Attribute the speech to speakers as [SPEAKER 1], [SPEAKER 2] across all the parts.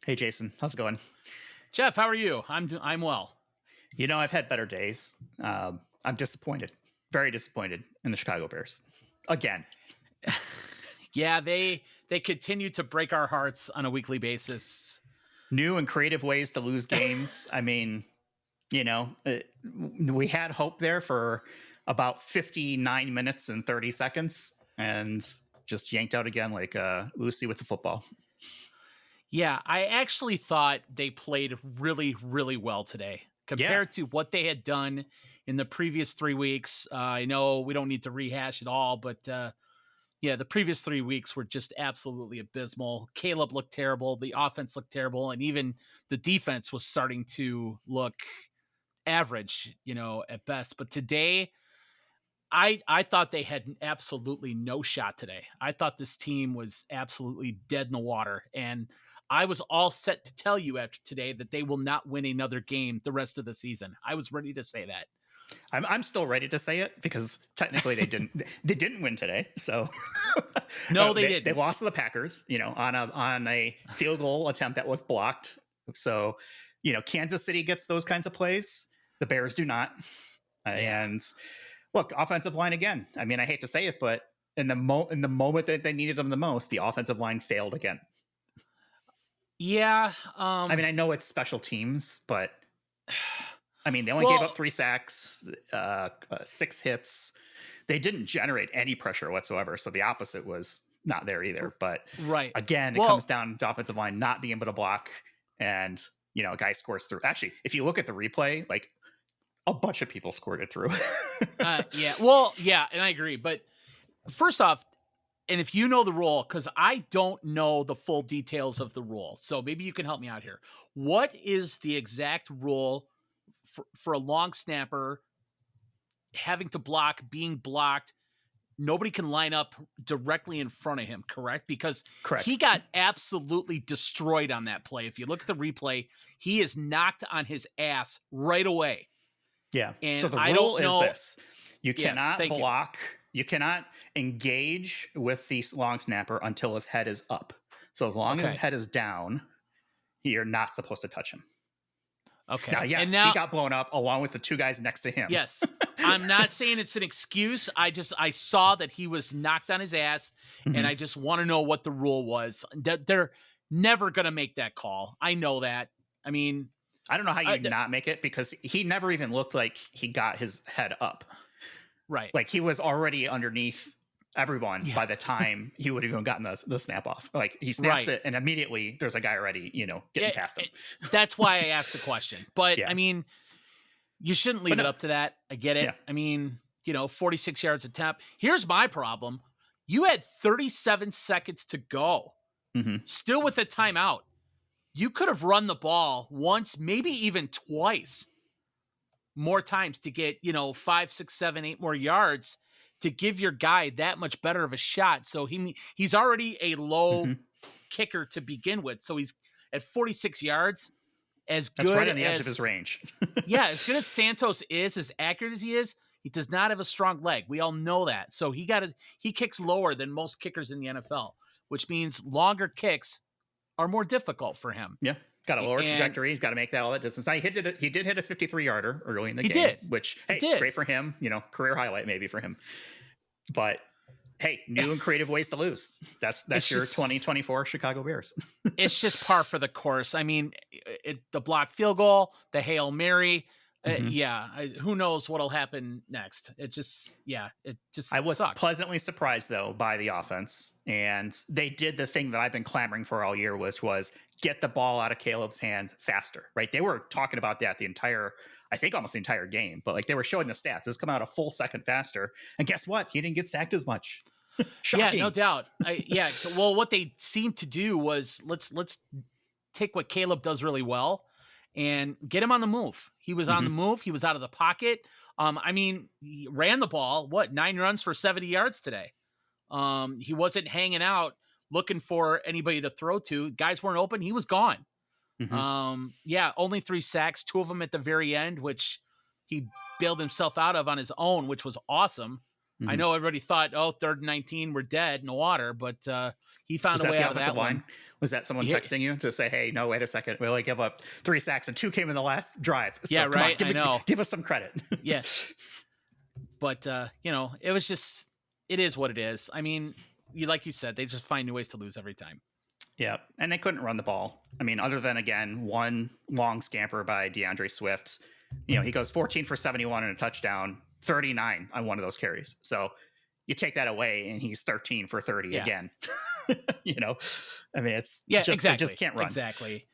[SPEAKER 1] Hey, Jason, how's it going?
[SPEAKER 2] Jeff, how are you? I'm well.
[SPEAKER 1] I've had better days. I'm disappointed, very disappointed in the Chicago Bears again.
[SPEAKER 2] Yeah, they continue to break our hearts on a weekly basis.
[SPEAKER 1] New and creative ways to lose games. I mean, we had hope there for about 59 minutes and 30 seconds and just yanked out again like Lucy with the football.
[SPEAKER 2] Yeah, I actually thought they played really, really well today
[SPEAKER 1] Yeah.
[SPEAKER 2] compared to what they had done in the previous 3 weeks. I know we don't need to rehash it all, but yeah, the previous 3 weeks were just absolutely abysmal. Caleb looked terrible. The offense looked terrible. And even the defense was starting to look average, at best. But today, I thought they had absolutely no shot today. I thought this team was absolutely dead in the water. And I was all set to tell you after today that they will not win another game the rest of the season. I was ready to say that.
[SPEAKER 1] I'm still ready to say it because technically they didn't win today. So
[SPEAKER 2] No, they
[SPEAKER 1] they
[SPEAKER 2] didn't.
[SPEAKER 1] lost to the Packers, on a field goal attempt that was blocked. So, Kansas City gets those kinds of plays. The Bears do not. And look, offensive line again. I mean, I hate to say it, but in the moment that they needed them the most, the offensive line failed again.
[SPEAKER 2] Yeah.
[SPEAKER 1] I mean, I know it's special teams, but I mean, they only gave up 3 sacks, 6 hits. They didn't generate any pressure whatsoever. So the opposite was not there either. But
[SPEAKER 2] right.
[SPEAKER 1] again, it comes down to offensive line not being able to block. And, a guy scores through. Actually, if you look at the replay, like a bunch of people scored it through.
[SPEAKER 2] Yeah. Well, yeah. And I agree. But first off, and if you know the rule, because I don't know the full details of the rule, so maybe you can help me out here. What is the exact rule for a long snapper having to block, being blocked? Nobody can line up directly in front of him, correct? Because
[SPEAKER 1] Correct.
[SPEAKER 2] he got absolutely destroyed on that play. If you look at the replay, he is knocked on his ass right away.
[SPEAKER 1] Yeah.
[SPEAKER 2] And
[SPEAKER 1] So the
[SPEAKER 2] I
[SPEAKER 1] rule
[SPEAKER 2] don't
[SPEAKER 1] is
[SPEAKER 2] know.
[SPEAKER 1] this. You
[SPEAKER 2] Yes,
[SPEAKER 1] cannot
[SPEAKER 2] thank you.
[SPEAKER 1] block. You cannot engage with the long snapper until his head is up. So as long as his head is down, you're not supposed to touch him.
[SPEAKER 2] Okay.
[SPEAKER 1] Now, yes,
[SPEAKER 2] And now,
[SPEAKER 1] he got blown up along with the 2 guys next to him.
[SPEAKER 2] yes, I'm not saying it's an excuse. I saw that he was knocked on his ass, and I just want to know what the rule was. They're never going to make that call. I know that. I mean,
[SPEAKER 1] I don't know how you not make it because he never even looked like he got his head up.
[SPEAKER 2] Right.
[SPEAKER 1] Like he was already underneath everyone by the time he would have even gotten the snap off. Like he snaps it and immediately there's a guy already, getting past him.
[SPEAKER 2] That's why I asked the question. But I mean, you shouldn't leave it up to that. I get it.
[SPEAKER 1] Yeah.
[SPEAKER 2] I mean, 46 yards attempt. Here's my problem. You had 37 seconds to go. Still with a timeout. You could have run the ball once, maybe even twice more times to get, 5, 6, 7, 8 more yards to give your guy that much better of a shot. So he's already a low kicker to begin with. So he's at 46 yards. That's
[SPEAKER 1] right on the edge of his range.
[SPEAKER 2] Yeah, as good as Santos is, as accurate as he is, he does not have a strong leg. We all know that. So he kicks lower than most kickers in the NFL, which means longer kicks are more difficult for him.
[SPEAKER 1] Yeah. Got a lower trajectory. He's got to make that all that distance. Now, he did hit a 53-yarder early in the game.
[SPEAKER 2] Did.
[SPEAKER 1] Which, hey, great for him. Career highlight maybe for him. But hey, new and creative ways to lose. That's your 2024 Chicago Bears.
[SPEAKER 2] It's just par for the course. I mean, the blocked field goal, the Hail Mary. Who knows what'll happen next? I
[SPEAKER 1] was
[SPEAKER 2] sucks.
[SPEAKER 1] pleasantly surprised though by the offense, and they did the thing that I've been clamoring for all year, which was get the ball out of Caleb's hands faster. Right? They were talking about that almost the entire game, but like they were showing the stats. It was coming out a full second faster, and guess what? He didn't get sacked as much. Shocking.
[SPEAKER 2] Yeah, no doubt. Well, what they seemed to do was let's take what Caleb does really well and get him on the move. He was on the move. He was out of the pocket. I mean, he ran the ball, 9 runs for 70 yards today. He wasn't hanging out looking for anybody to throw to. Guys weren't open. He was gone. Only 3 sacks, 2 of them at the very end, which he bailed himself out of on his own, which was awesome. I know everybody thought, 3rd and 19, we're dead in the water, but he found a way out of that
[SPEAKER 1] line?
[SPEAKER 2] one.
[SPEAKER 1] Was that someone texting you to say, hey, no, wait a second. We only give up 3 sacks and 2 came in the last drive. So
[SPEAKER 2] yeah, right.
[SPEAKER 1] Come on, give us some credit.
[SPEAKER 2] Yeah. But, it was just, it is what it is. I mean, like you said, they just find new ways to lose every time.
[SPEAKER 1] Yeah. And they couldn't run the ball. I mean, other than, again, one long scamper by DeAndre Swift. He goes 14 for 71 and a touchdown, 39 on one of those carries. So you take that away and he's 13 for 30 again. I mean, it's
[SPEAKER 2] exactly.
[SPEAKER 1] They just can't run.
[SPEAKER 2] Exactly.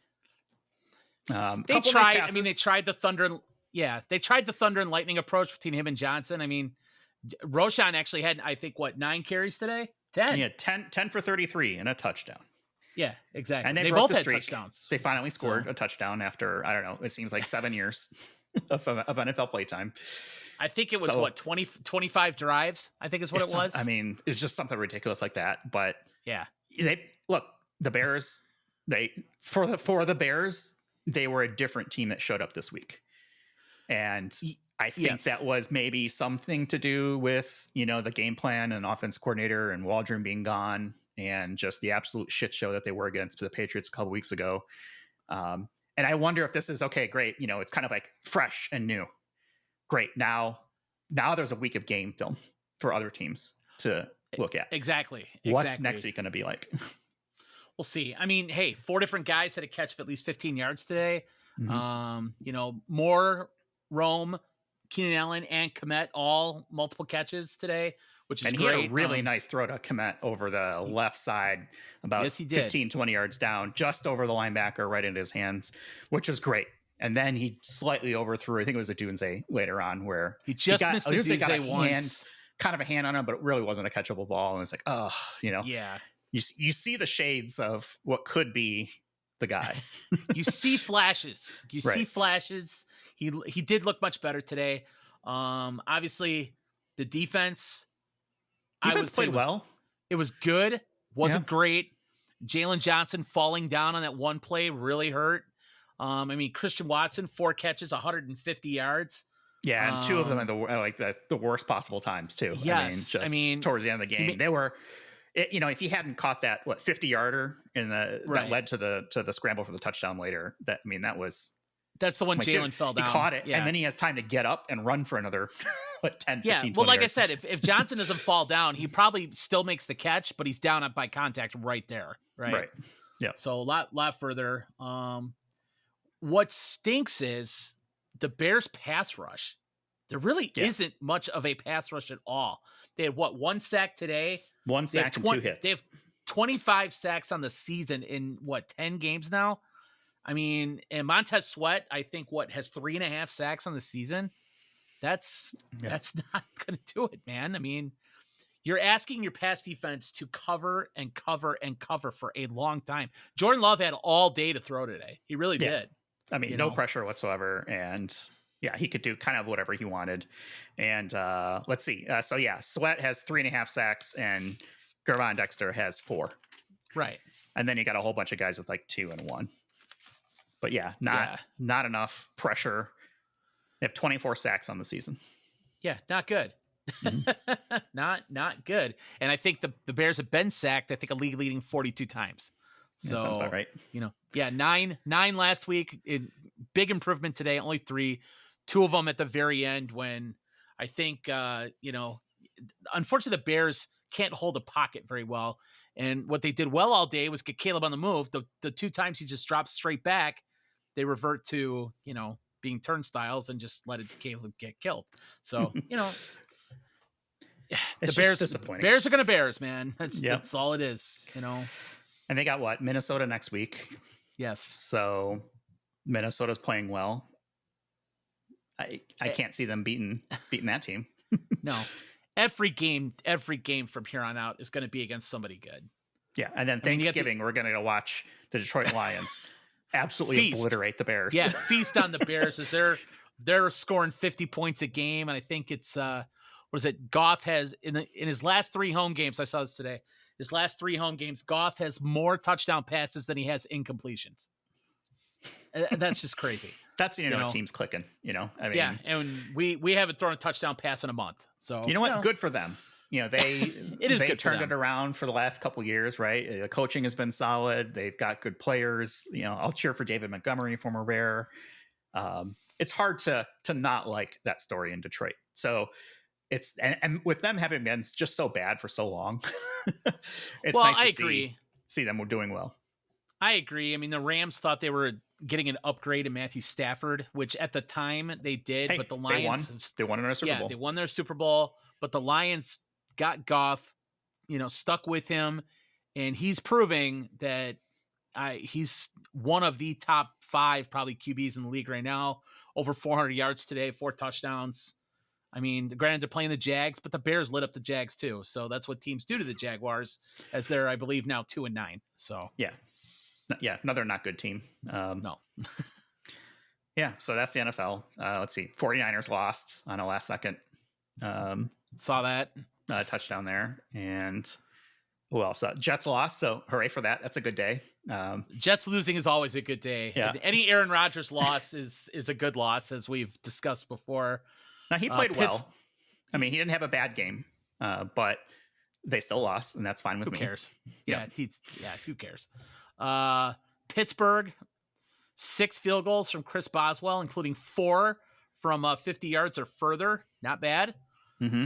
[SPEAKER 1] They tried.
[SPEAKER 2] I mean, they tried the Thunder. They tried the Thunder and Lightning approach between him and Johnson. I mean, Roshan actually had, I think, 9 carries today? 10.
[SPEAKER 1] Yeah, 10 for 33 and a touchdown.
[SPEAKER 2] Yeah, exactly.
[SPEAKER 1] And they
[SPEAKER 2] both
[SPEAKER 1] the
[SPEAKER 2] had
[SPEAKER 1] streak.
[SPEAKER 2] touchdowns.
[SPEAKER 1] They finally scored a touchdown after, I don't know, it seems like 7 years of NFL playtime.
[SPEAKER 2] I think it was 25 drives, I think is what it was.
[SPEAKER 1] I mean, it's just something ridiculous like that. But
[SPEAKER 2] yeah,
[SPEAKER 1] the Bears, for the Bears, they were a different team that showed up this week. And I think that was maybe something to do with, the game plan and offense coordinator and Waldron being gone and just the absolute shit show that they were against the Patriots a couple weeks ago. And I wonder if this is okay, great. It's kind of like fresh and new. Great. Now there's a week of game film for other teams to look at.
[SPEAKER 2] Exactly.
[SPEAKER 1] What's next week going to be like?
[SPEAKER 2] We'll see. I mean, hey, 4 different guys had a catch of at least 15 yards today. Mm-hmm. More Rome, Keenan Allen, and Kmet all multiple catches today, which is great.
[SPEAKER 1] And he had a really nice throw to Kmet over the left side, about 15, 20 yards down, just over the linebacker, right into his hands, which was great. And then he slightly overthrew, I think it was a Dunze later on, where
[SPEAKER 2] he missed a Dunze once.
[SPEAKER 1] Kind of a hand on him, but it really wasn't a catchable ball. And it's like,
[SPEAKER 2] Yeah.
[SPEAKER 1] You see the shades of what could be the guy.
[SPEAKER 2] You see flashes. See flashes. He did look much better today. Obviously, the defense
[SPEAKER 1] played well.
[SPEAKER 2] It was good. Wasn't great. Jalen Johnson falling down on that one play really hurt. I mean, Christian Watson, 4 catches, 150 yards.
[SPEAKER 1] Yeah, and 2 of them at the worst possible times too.
[SPEAKER 2] Yes,
[SPEAKER 1] I mean, towards the end of the game, they were. If he hadn't caught that 50-yarder that led to the scramble for the touchdown later, that's
[SPEAKER 2] the one Jalen fell down.
[SPEAKER 1] He caught it, and then he has time to get up and run for another 10, 15, 20
[SPEAKER 2] well, like
[SPEAKER 1] yards.
[SPEAKER 2] I said, if Johnson doesn't fall down, he probably still makes the catch, but he's down by contact right there. Right.
[SPEAKER 1] Yeah.
[SPEAKER 2] So a lot further. What stinks is the Bears pass rush. There really isn't much of a pass rush at all. They had 1 sack today?
[SPEAKER 1] 1 sack and 2 hits.
[SPEAKER 2] They have 25 sacks on the season in 10 games now? I mean, and Montez Sweat, I think has 3.5 sacks on the season. That's not going to do it, man. I mean, you're asking your pass defense to cover and cover and cover for a long time. Jordan Love had all day to throw today. He really did.
[SPEAKER 1] I mean, no pressure whatsoever. And he could do kind of whatever he wanted. And let's see. Sweat has 3.5 sacks and Gervon Dexter has 4.
[SPEAKER 2] Right.
[SPEAKER 1] And then you got a whole bunch of guys with 2 and 1. But not enough pressure. They have 24 sacks on the season.
[SPEAKER 2] Yeah, not good. Mm-hmm. not good. And I think the Bears have been sacked, I think, a league leading 42 times. So
[SPEAKER 1] sounds about right.
[SPEAKER 2] 9 last week. Big improvement today, only 3. 2 of them at the very end when I think, unfortunately the Bears can't hold a pocket very well. And what they did well all day was get Caleb on the move. The 2 times he just drops straight back, they revert to, being turnstiles and just let Caleb get killed. So, the Bears
[SPEAKER 1] disappointing.
[SPEAKER 2] Bears are going to Bears, man. That's all it is,
[SPEAKER 1] And they got Minnesota next week.
[SPEAKER 2] Yes.
[SPEAKER 1] So Minnesota's playing well. I can't see them beating that team.
[SPEAKER 2] No. Every game from here on out is going to be against somebody good.
[SPEAKER 1] Yeah, and then Thanksgiving we're going to go the Detroit Lions absolutely obliterate the Bears.
[SPEAKER 2] Yeah, feast on the Bears as they're scoring 50 points a game, and I think it's Goff has in his last 3 home games. I saw this today. His last 3 home games, Goff has more touchdown passes than he has incompletions. That's just crazy.
[SPEAKER 1] That's, team's clicking, I mean,
[SPEAKER 2] yeah. And we haven't thrown a touchdown pass in a month. So,
[SPEAKER 1] you know what? Good for them. They
[SPEAKER 2] it is
[SPEAKER 1] they
[SPEAKER 2] good
[SPEAKER 1] turned it around for the last couple of years, right? The coaching has been solid. They've got good players. I'll cheer for David Montgomery, former Bear. It's hard to not like that story in Detroit. So it's and with them having been just so bad for so long, it's nice to see them doing well.
[SPEAKER 2] I agree. I mean, the Rams thought they were getting an upgrade in Matthew Stafford, which at the time they did, but the Lions
[SPEAKER 1] they won their Super Bowl.
[SPEAKER 2] They won their Super Bowl, but the Lions got Goff, stuck with him, and he's proving that he's one of the top 5 probably QBs in the league right now. Over 400 yards today, 4 touchdowns. I mean, granted, they're playing the Jags, but the Bears lit up the Jags too. So that's what teams do to the Jaguars, as they're, I believe, now 2-9. So
[SPEAKER 1] yeah, another not good team.
[SPEAKER 2] No.
[SPEAKER 1] Yeah, so that's the NFL. Let's see. 49ers lost on a last second.
[SPEAKER 2] Saw that.
[SPEAKER 1] Touchdown there. And who else? Jets lost, so hooray for that. That's a good day.
[SPEAKER 2] Jets losing is always a good day.
[SPEAKER 1] Yeah.
[SPEAKER 2] Any Aaron Rodgers loss is a good loss, as we've discussed before.
[SPEAKER 1] Now, he played well. I mean, he didn't have a bad game, but they still lost, and that's fine with me.
[SPEAKER 2] Who cares?
[SPEAKER 1] Yep.
[SPEAKER 2] Who cares? Pittsburgh, 6 field goals from Chris Boswell, including 4 from 50 yards or further. Not bad.
[SPEAKER 1] Mm-hmm.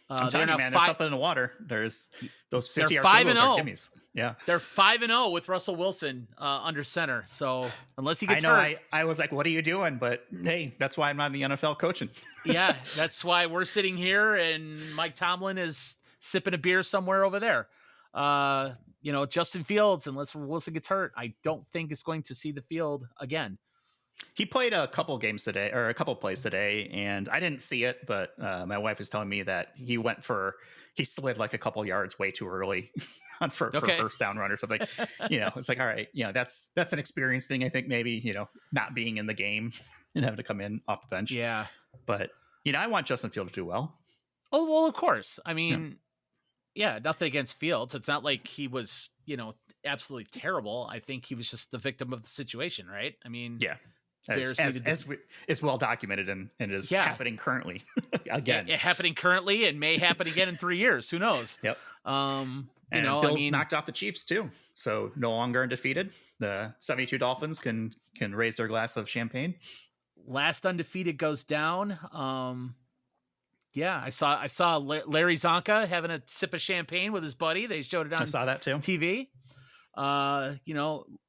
[SPEAKER 1] I'm telling you, man, there's something in the water. There's those 50-yard field goals are gimmies. Yeah.
[SPEAKER 2] They're 5-0 with Russell Wilson under center. So unless he gets hurt.
[SPEAKER 1] I was like, what are you doing? But hey, that's why I'm not in the NFL coaching.
[SPEAKER 2] Yeah, that's why we're sitting here and Mike Tomlin is sipping a beer somewhere over there. Justin Fields, unless Wilson gets hurt, I don't think is going to see the field again.
[SPEAKER 1] He played a couple plays today, and I didn't see it, but my wife was telling me that he slid like a couple yards way too early for first down run or something. It's like, all right, that's an experience thing. I think maybe, not being in the game and having to come in off the bench.
[SPEAKER 2] Yeah.
[SPEAKER 1] But, I want Justin Fields to do well.
[SPEAKER 2] Oh, well, of course. I mean, yeah, nothing against Fields. It's not like he was, absolutely terrible. I think he was just the victim of the situation, right? I mean,
[SPEAKER 1] yeah. As well documented and is happening currently again.
[SPEAKER 2] Happening currently and may happen again in 3 years. Who knows?
[SPEAKER 1] Yep. Bills knocked off the Chiefs too, so no longer undefeated. The 72 Dolphins can raise their glass of champagne.
[SPEAKER 2] Last undefeated goes down. I saw Larry Zonka having a sip of champagne with his buddy. They showed it on
[SPEAKER 1] I saw that too.
[SPEAKER 2] TV.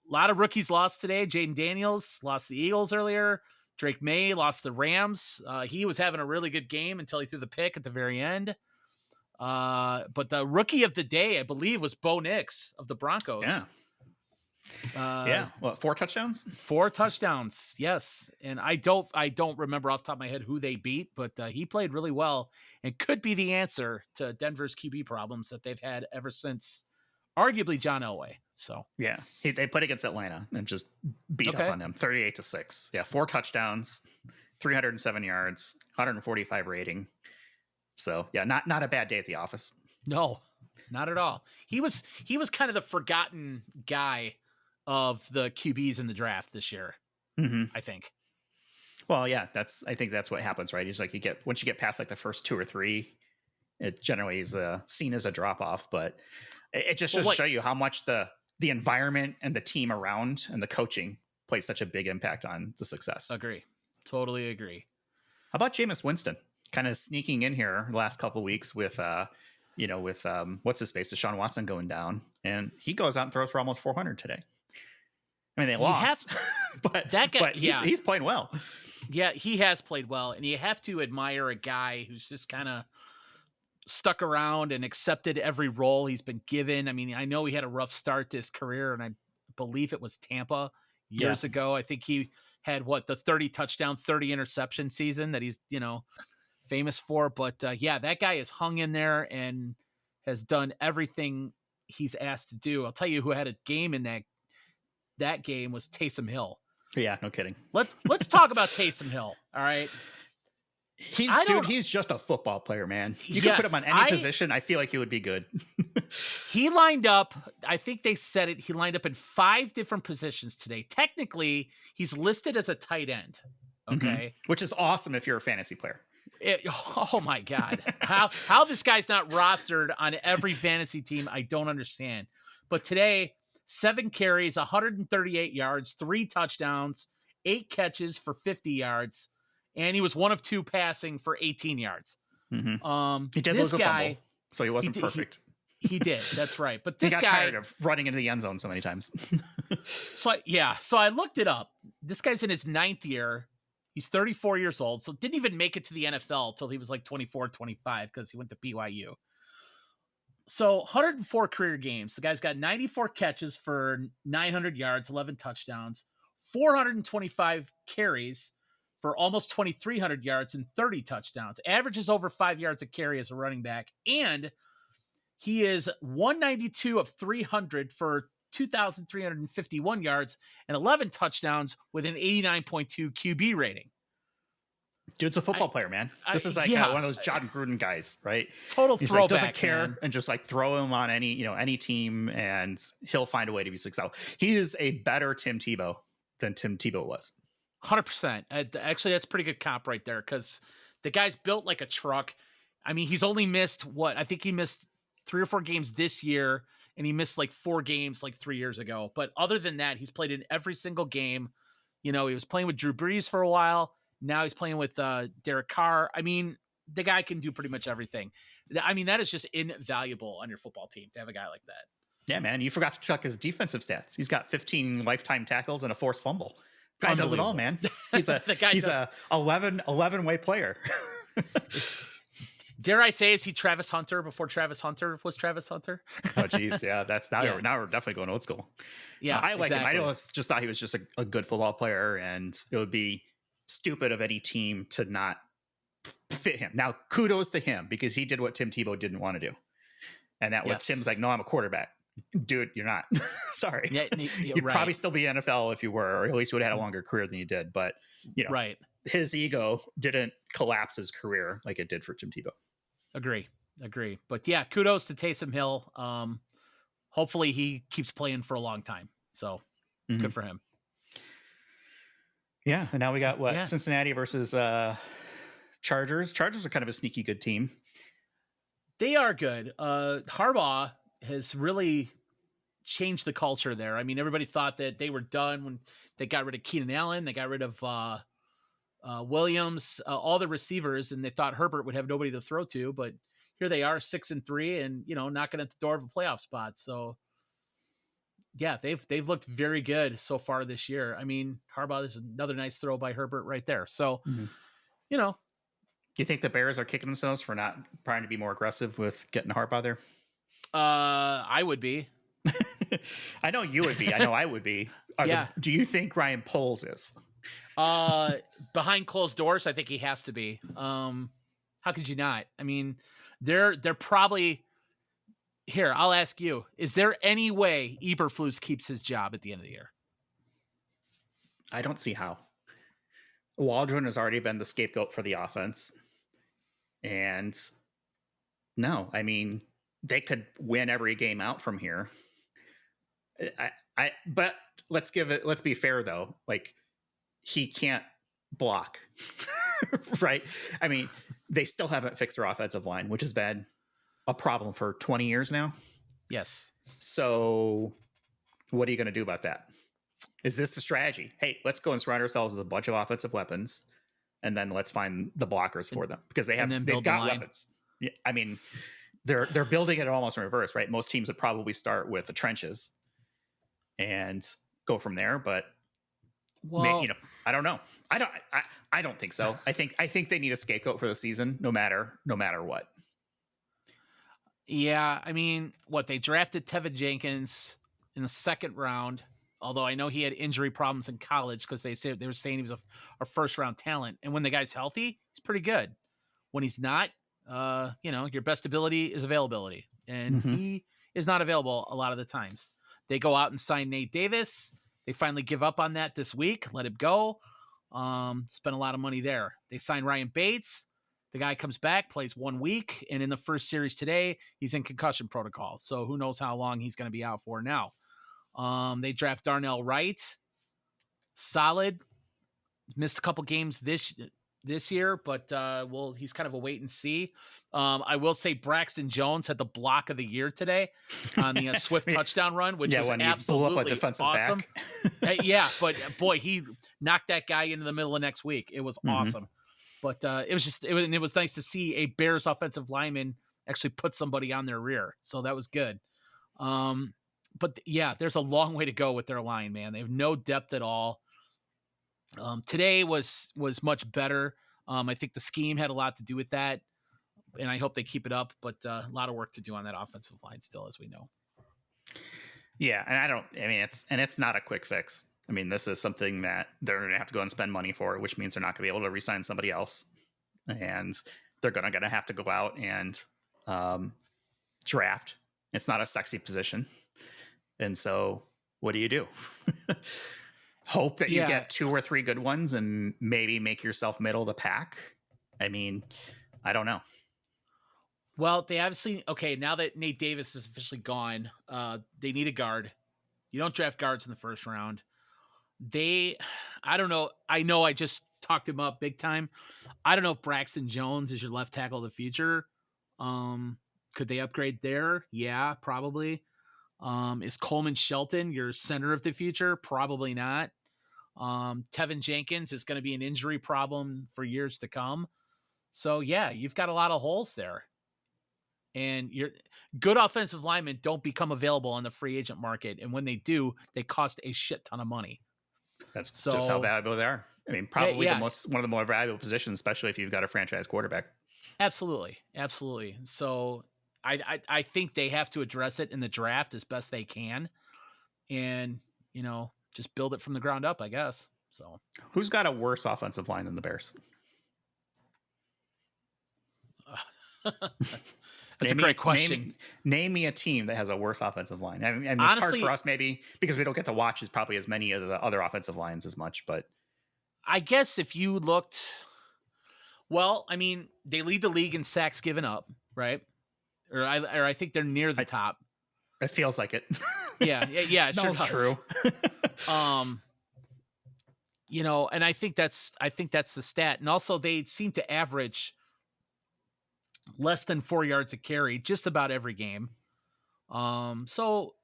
[SPEAKER 2] A lot of rookies lost today. Jaden Daniels lost the Eagles earlier. Drake May lost the Rams. He was having a really good game until he threw the pick at the very end. But the rookie of the day, I believe, was Bo Nix of the Broncos.
[SPEAKER 1] Yeah. 4 touchdowns?
[SPEAKER 2] 4 touchdowns. Yes. And I don't remember off the top of my head who they beat, but he played really well and could be the answer to Denver's QB problems that they've had ever since arguably John Elway. So
[SPEAKER 1] yeah, they played against Atlanta and just beat up on them 38-6. Yeah. 4 touchdowns, 307 yards, 145 rating. So yeah, not a bad day at the office.
[SPEAKER 2] No, not at all. He was kind of the forgotten guy of the QBs in the draft this year.
[SPEAKER 1] Mm-hmm.
[SPEAKER 2] I think.
[SPEAKER 1] Well, yeah, I think that's what happens, right? He's like, once you get past like the first 2 or 3, it generally is seen as a drop off, but it just should show you how much the environment and the team around and the coaching plays such a big impact on the success.
[SPEAKER 2] Agree. Totally agree.
[SPEAKER 1] How about Jameis Winston kind of sneaking in here the last couple of weeks with, what's his face, Deshaun Watson going down, and he goes out and throws for almost 400 today. I mean, they lost, but he's playing well.
[SPEAKER 2] Yeah, he has played well, and you have to admire a guy who's just kind of stuck around and accepted every role he's been given. I mean, I know he had a rough start to his career, and I believe it was Tampa years ago. I think he had the 30 touchdown, 30 interception season that he's, famous for. But that guy has hung in there and has done everything he's asked to do. I'll tell you who had a game in that game was Taysom Hill.
[SPEAKER 1] Yeah, no kidding.
[SPEAKER 2] Let's talk about Taysom Hill. All right.
[SPEAKER 1] He's just a football player, man. You can put him on any position. I feel like he would be good.
[SPEAKER 2] He lined up, I think they said it, he lined up in 5 different positions today. Technically, he's listed as a tight end. Okay.
[SPEAKER 1] Which is awesome if you're a fantasy player.
[SPEAKER 2] Oh my God. How this guy's not rostered on every fantasy team, I don't understand. But today, 7 carries, 138 yards, 3 touchdowns, 8 catches for 50 yards, and he was 1 of 2 passing for 18 yards.
[SPEAKER 1] He did lose a fumble, so he wasn't perfect.
[SPEAKER 2] He did. That's right. But this
[SPEAKER 1] he got
[SPEAKER 2] guy
[SPEAKER 1] tired of running into the end zone so many times.
[SPEAKER 2] So I looked it up. This guy's in his 9th year. He's 34 years old, so didn't even make it to the NFL until he was like 24, 25 because he went to BYU. So 104 career games. The guy's got 94 catches for 900 yards, 11 touchdowns, 425 carries for almost 2,300 yards and 30 touchdowns. Averages over 5 yards a carry as a running back. And he is 192 of 300 for 2,351 yards and 11 touchdowns with an 89.2 QB rating.
[SPEAKER 1] Dude's a football player, man. This is like one of those John Gruden guys, right?
[SPEAKER 2] Total
[SPEAKER 1] He's
[SPEAKER 2] throwback.
[SPEAKER 1] Like, doesn't care,
[SPEAKER 2] man.
[SPEAKER 1] and just like throw him on any team, and he'll find a way to be successful. He is a better Tim Tebow than Tim Tebow was.
[SPEAKER 2] 100%. Actually, that's a pretty good comp right there because the guy's built like a truck. I mean, he's only missed I think he missed 3 or 4 games this year. And he missed like 4 games like 3 years ago. But other than that, he's played in every single game. He was playing with Drew Brees for a while. Now he's playing with Derek Carr. I mean, the guy can do pretty much everything. I mean, that is just invaluable on your football team to have a guy like that.
[SPEAKER 1] Yeah, man. You forgot to check his defensive stats. He's got 15 lifetime tackles and a forced fumble. Guy does it all, man. He's a 11-way player.
[SPEAKER 2] Dare I say, is he Travis Hunter before Travis Hunter was Travis Hunter?
[SPEAKER 1] Oh, geez. Yeah, now we're definitely going old school.
[SPEAKER 2] Yeah,
[SPEAKER 1] I like him. I just thought he was just a good football player, and it would be stupid of any team to not fit him. Now, kudos to him because he did what Tim Tebow didn't want to do. And that was Tim's like, no, I'm a quarterback. Dude, you're not. Sorry.
[SPEAKER 2] Yeah,
[SPEAKER 1] You'd probably still be NFL if you were, or at least would have had a longer career than you did. But,
[SPEAKER 2] right.
[SPEAKER 1] His ego didn't collapse his career like it did for Tim Tebow.
[SPEAKER 2] Agree. But yeah, kudos to Taysom Hill. Hopefully he keeps playing for a long time. So good for him.
[SPEAKER 1] Yeah. And now we got Cincinnati versus Chargers. Chargers are kind of a sneaky good team.
[SPEAKER 2] They are good. Harbaugh has really changed the culture there. I mean, everybody thought that they were done when they got rid of Keenan Allen. They got rid of Williams, all the receivers, and they thought Herbert would have nobody to throw to, but here they are 6-3 and, knocking at the door of a playoff spot. So yeah, they've looked very good so far this year. I mean, Harbaugh, there's another nice throw by Herbert right there. So, Do
[SPEAKER 1] you think the Bears are kicking themselves for not trying to be more aggressive with getting Harbaugh there?
[SPEAKER 2] I would be.
[SPEAKER 1] I know you would be. I know I would be. Do you think Ryan Poles is?
[SPEAKER 2] Behind closed doors, I think he has to be. How could you not? I mean, they're probably here. I'll ask you: is there any way Eberflus keeps his job at the end of the year?
[SPEAKER 1] I don't see how. Waldron has already been the scapegoat for the offense, and no, I mean they could win every game out from here. But let's be fair though. Like, he can't block, right? I mean, they still haven't fixed their offensive line, which has been a problem for 20 years now.
[SPEAKER 2] Yes.
[SPEAKER 1] So what are you going to do about that? Is this the strategy? Hey, let's go and surround ourselves with a bunch of offensive weapons, and then let's find the blockers for them because they've got weapons. Yeah, I mean, they're building it almost in reverse, right? Most teams would probably start with the trenches and go from there, but I don't know. I don't think so. I think they need a scapegoat for the season, no matter what.
[SPEAKER 2] Yeah, I mean, they drafted Tevin Jenkins in the 2nd round. Although I know he had injury problems in college because they were saying he was a 1st-round talent. And when the guy's healthy, he's pretty good. When he's not, your best ability is availability, and he is not available a lot of the times. They go out and sign Nate Davis. They finally give up on that this week, let him go. Spent a lot of money there. They signed Ryan Bates. The guy comes back, plays 1 week, and in the first series today, he's in concussion protocol. So who knows how long he's going to be out for now. They draft Darnell Wright. Solid. Missed a couple games this year, but he's kind of a wait and see. I will say Braxton Jones had the block of the year today on the Swift touchdown run, which was absolutely awesome. Yeah, but boy, he knocked that guy into the middle of next week. It was awesome. But it was nice to see a Bears offensive lineman actually put somebody on their rear. So that was good. But yeah, there's a long way to go with their line, man. They have no depth at all. Today was much better. I think the scheme had a lot to do with that, and I hope they keep it up. But a lot of work to do on that offensive line still, as we know.
[SPEAKER 1] Yeah, and it's not a quick fix. I mean, this is something that they're going to have to go and spend money for, which means they're not going to be able to re-sign somebody else, and they're going to have to go out and draft. It's not a sexy position, and so what do you do? Hope that you get 2 or 3 good ones and maybe make yourself middle of the pack. I mean, I don't know.
[SPEAKER 2] Well, they obviously, now that Nate Davis is officially gone, they need a guard. You don't draft guards in the first round. I don't know. I know I just talked him up big time. I don't know if Braxton Jones is your left tackle of the future. Could they upgrade there? Yeah, probably. Is Coleman Shelton your center of the future? Probably not. Tevin Jenkins is going to be an injury problem for years to come. So yeah, you've got a lot of holes there. And your good offensive linemen don't become available on the free agent market. And when they do, they cost a shit ton of money.
[SPEAKER 1] That's just how valuable they are. I mean, probably one of the more valuable positions, especially if you've got a franchise quarterback.
[SPEAKER 2] Absolutely. Absolutely. So I think they have to address it in the draft as best they can. And, just build it from the ground up, I guess. So
[SPEAKER 1] who's got a worse offensive line than the Bears?
[SPEAKER 2] That's a great question.
[SPEAKER 1] Name me a team that has a worse offensive line. I mean, honestly, it's hard for us maybe because we don't get to watch as probably as many of the other offensive lines as much, but
[SPEAKER 2] I guess if you looked, well, I mean, they lead the league in sacks given up, right? Or I think they're near the top.
[SPEAKER 1] It feels like it.
[SPEAKER 2] Yeah. It
[SPEAKER 1] smells
[SPEAKER 2] sure
[SPEAKER 1] true.
[SPEAKER 2] And I think that's the stat. And also they seem to average less than 4 yards a carry just about every game. So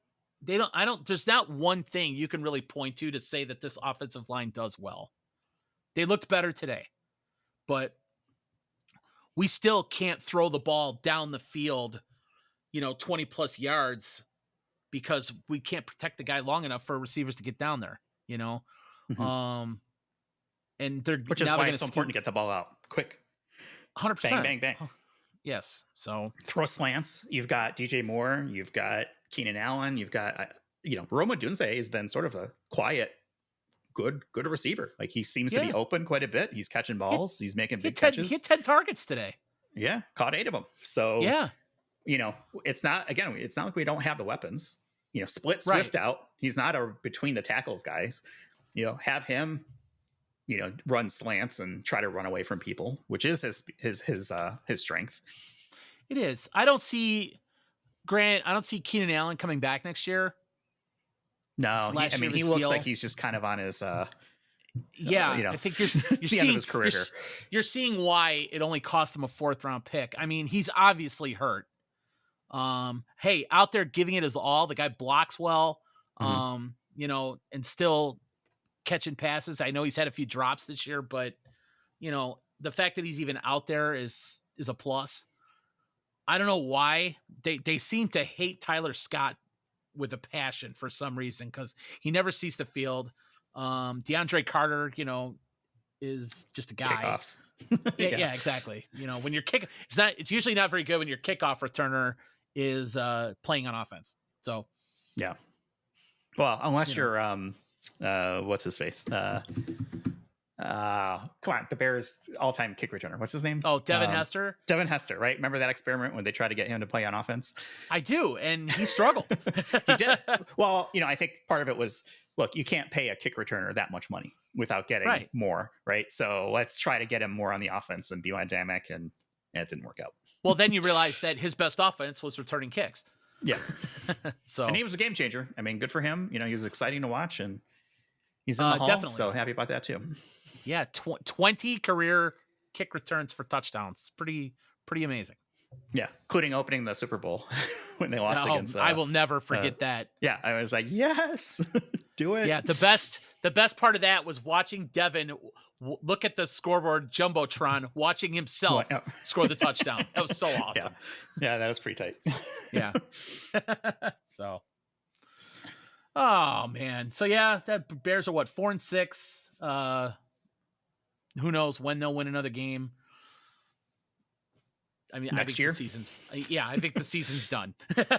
[SPEAKER 2] there's not one thing you can really point to say that this offensive line does well. They looked better today, but we still can't throw the ball down the field, 20 plus yards because we can't protect the guy long enough for receivers to get down there,
[SPEAKER 1] Mm-hmm.
[SPEAKER 2] And they're
[SPEAKER 1] which is why it's so important to get the ball out quick.
[SPEAKER 2] 100%.
[SPEAKER 1] Bang, bang, bang.
[SPEAKER 2] Yes. So
[SPEAKER 1] throw slants. You've got DJ Moore. You've got Keenan Allen. You've got, Roma Dunze has been sort of a quiet, good receiver. Like he seems to be open quite a bit. He's catching balls. He's making big catches.
[SPEAKER 2] He hit 10 targets today.
[SPEAKER 1] Yeah. Caught 8 of them. So,
[SPEAKER 2] yeah,
[SPEAKER 1] it's not like we don't have the weapons, split Swift out. He's not a between the tackles guys, have him, run slants and try to run away from people, which is his strength.
[SPEAKER 2] It is. I don't see Keenan Allen coming back next year.
[SPEAKER 1] No, he looks like he's just kind of on his.
[SPEAKER 2] I think you're
[SPEAKER 1] the
[SPEAKER 2] seeing
[SPEAKER 1] end of his career.
[SPEAKER 2] You're seeing why it only cost him a 4th round pick. I mean, he's obviously hurt. Hey, out there giving it his all. The guy blocks well.
[SPEAKER 1] Mm-hmm.
[SPEAKER 2] And still catching passes. I know he's had a few drops this year, but the fact that he's even out there is a plus. I don't know why they seem to hate Tyler Scott with a passion for some reason because he never sees the field. DeAndre Carter, is just a guy.
[SPEAKER 1] Kickoffs.
[SPEAKER 2] yeah, exactly. When you're it's usually not very good when your kickoff returner is playing on offense. So
[SPEAKER 1] yeah. Well, unless you're what's his face? Come on, the Bears' all-time kick returner. What's his name?
[SPEAKER 2] Oh, Devin Hester.
[SPEAKER 1] Devin Hester, right? Remember that experiment when they tried to get him to play on offense?
[SPEAKER 2] I do, and he struggled.
[SPEAKER 1] He did. Well, I think part of it was, look, you can't pay a kick returner that much money without getting more, right? So let's try to get him more on the offense and be dynamic, and it didn't work out.
[SPEAKER 2] Well, then you realize that his best offense was returning kicks.
[SPEAKER 1] Yeah.
[SPEAKER 2] So,
[SPEAKER 1] and he was a game changer. I mean, good for him. He was exciting to watch, and he's in the Hall, definitely. So happy about that too.
[SPEAKER 2] Yeah, 20 career kick returns for touchdowns. Pretty amazing.
[SPEAKER 1] Yeah, including opening the Super Bowl when they lost against.
[SPEAKER 2] I will never forget that.
[SPEAKER 1] Yeah, I was like, yes, do it.
[SPEAKER 2] Yeah, the best part of that was watching Devin look at the scoreboard jumbotron, watching himself score the touchdown. That was so awesome.
[SPEAKER 1] Yeah, that was pretty tight.
[SPEAKER 2] Yeah. So. Oh man. So yeah, that Bears are 4-6. Who knows when they'll win another game? I mean,
[SPEAKER 1] next year.
[SPEAKER 2] I think the season's done.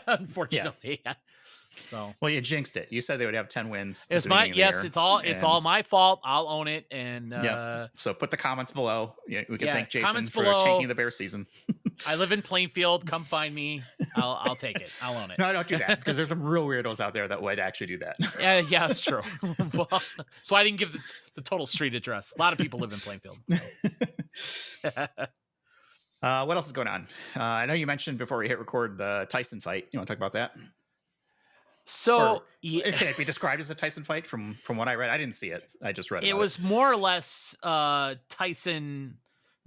[SPEAKER 2] Unfortunately. Yeah. So.
[SPEAKER 1] Well, you jinxed it. You said they would have 10 wins.
[SPEAKER 2] It's it's all my fault. I'll own it. And
[SPEAKER 1] so put the comments below. Yeah, we can thank Jason for taking the Bears season.
[SPEAKER 2] I live in Plainfield. Come find me. I'll take it. I'll own it.
[SPEAKER 1] No, don't do that, because there's some real weirdos out there that would actually do that.
[SPEAKER 2] Yeah, that's true. Well, so I didn't give the total street address. A lot of people live in Plainfield.
[SPEAKER 1] What else is going on? I know you mentioned before we hit record the Tyson fight. You want to talk about that?
[SPEAKER 2] So
[SPEAKER 1] can it be described as a Tyson fight from what I read? I didn't see it. I just read it.
[SPEAKER 2] It was more or less Tyson,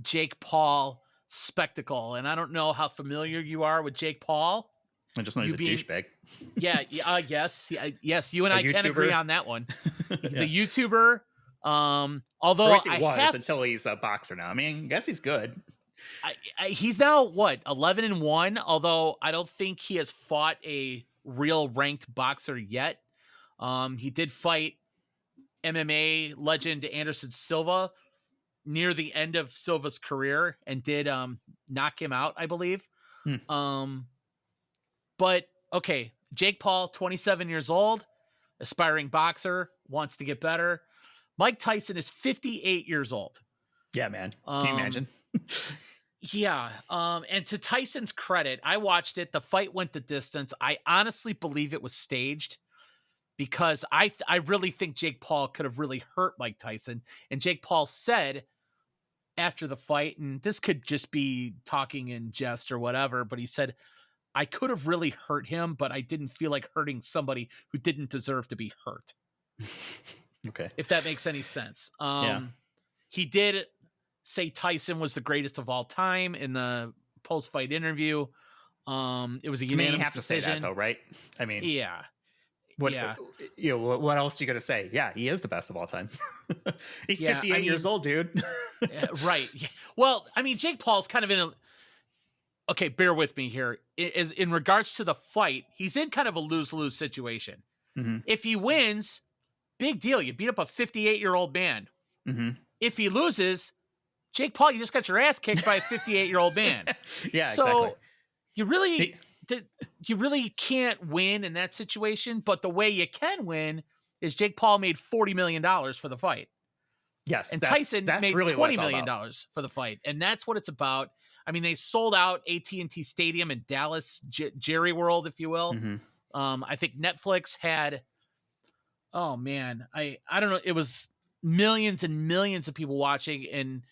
[SPEAKER 2] Jake Paul spectacle. And I don't know how familiar you are with Jake Paul.
[SPEAKER 1] I just know he's a douchebag.
[SPEAKER 2] Yes. You and I can agree on that one. He's a YouTuber. Although
[SPEAKER 1] he was until he's a boxer now. I mean, I guess he's good.
[SPEAKER 2] He's now 11-1. Although I don't think he has fought a real ranked boxer yet. He did fight MMA legend Anderson Silva near the end of Silva's career and did knock him out, I believe. But okay, Jake Paul, 27 years old, aspiring boxer, wants to get better. Mike Tyson is 58 years old.
[SPEAKER 1] Yeah, man. Can you imagine?
[SPEAKER 2] Yeah. And to Tyson's credit, I watched it. The fight went the distance. I honestly believe it was staged, because I really think Jake Paul could have really hurt Mike Tyson. And Jake Paul said after the fight, and this could just be talking in jest or whatever, but he said, I could have really hurt him, but I didn't feel like hurting somebody who didn't deserve to be hurt.
[SPEAKER 1] Okay.
[SPEAKER 2] If that makes any sense. He did say Tyson was the greatest of all time in the post-fight interview. It was a unanimous
[SPEAKER 1] you have to
[SPEAKER 2] decision.
[SPEAKER 1] say that though, right? I mean,
[SPEAKER 2] yeah.
[SPEAKER 1] What else are you going to say? Yeah, he is the best of all time. He's 58 years old, dude.
[SPEAKER 2] Right. Well, I mean, Jake Paul's kind of in a... Okay, bear with me here. In regards to the fight, he's in kind of a lose-lose situation.
[SPEAKER 1] Mm-hmm.
[SPEAKER 2] If he wins, big deal. You beat up a 58-year-old man.
[SPEAKER 1] Mm-hmm.
[SPEAKER 2] If he loses, Jake Paul, you just got your ass kicked by a 58-year-old man.
[SPEAKER 1] Yeah,
[SPEAKER 2] so exactly. You really can't win in that situation, but the way you can win is Jake Paul made $40 million for the fight.
[SPEAKER 1] Yes.
[SPEAKER 2] And Tyson made
[SPEAKER 1] really
[SPEAKER 2] $20 million for the fight. And that's what it's about. I mean, they sold out AT&T Stadium in Dallas, Jerry World, if you will.
[SPEAKER 1] Mm-hmm.
[SPEAKER 2] I think Netflix had, oh man, I don't know. It was millions and millions of people watching, and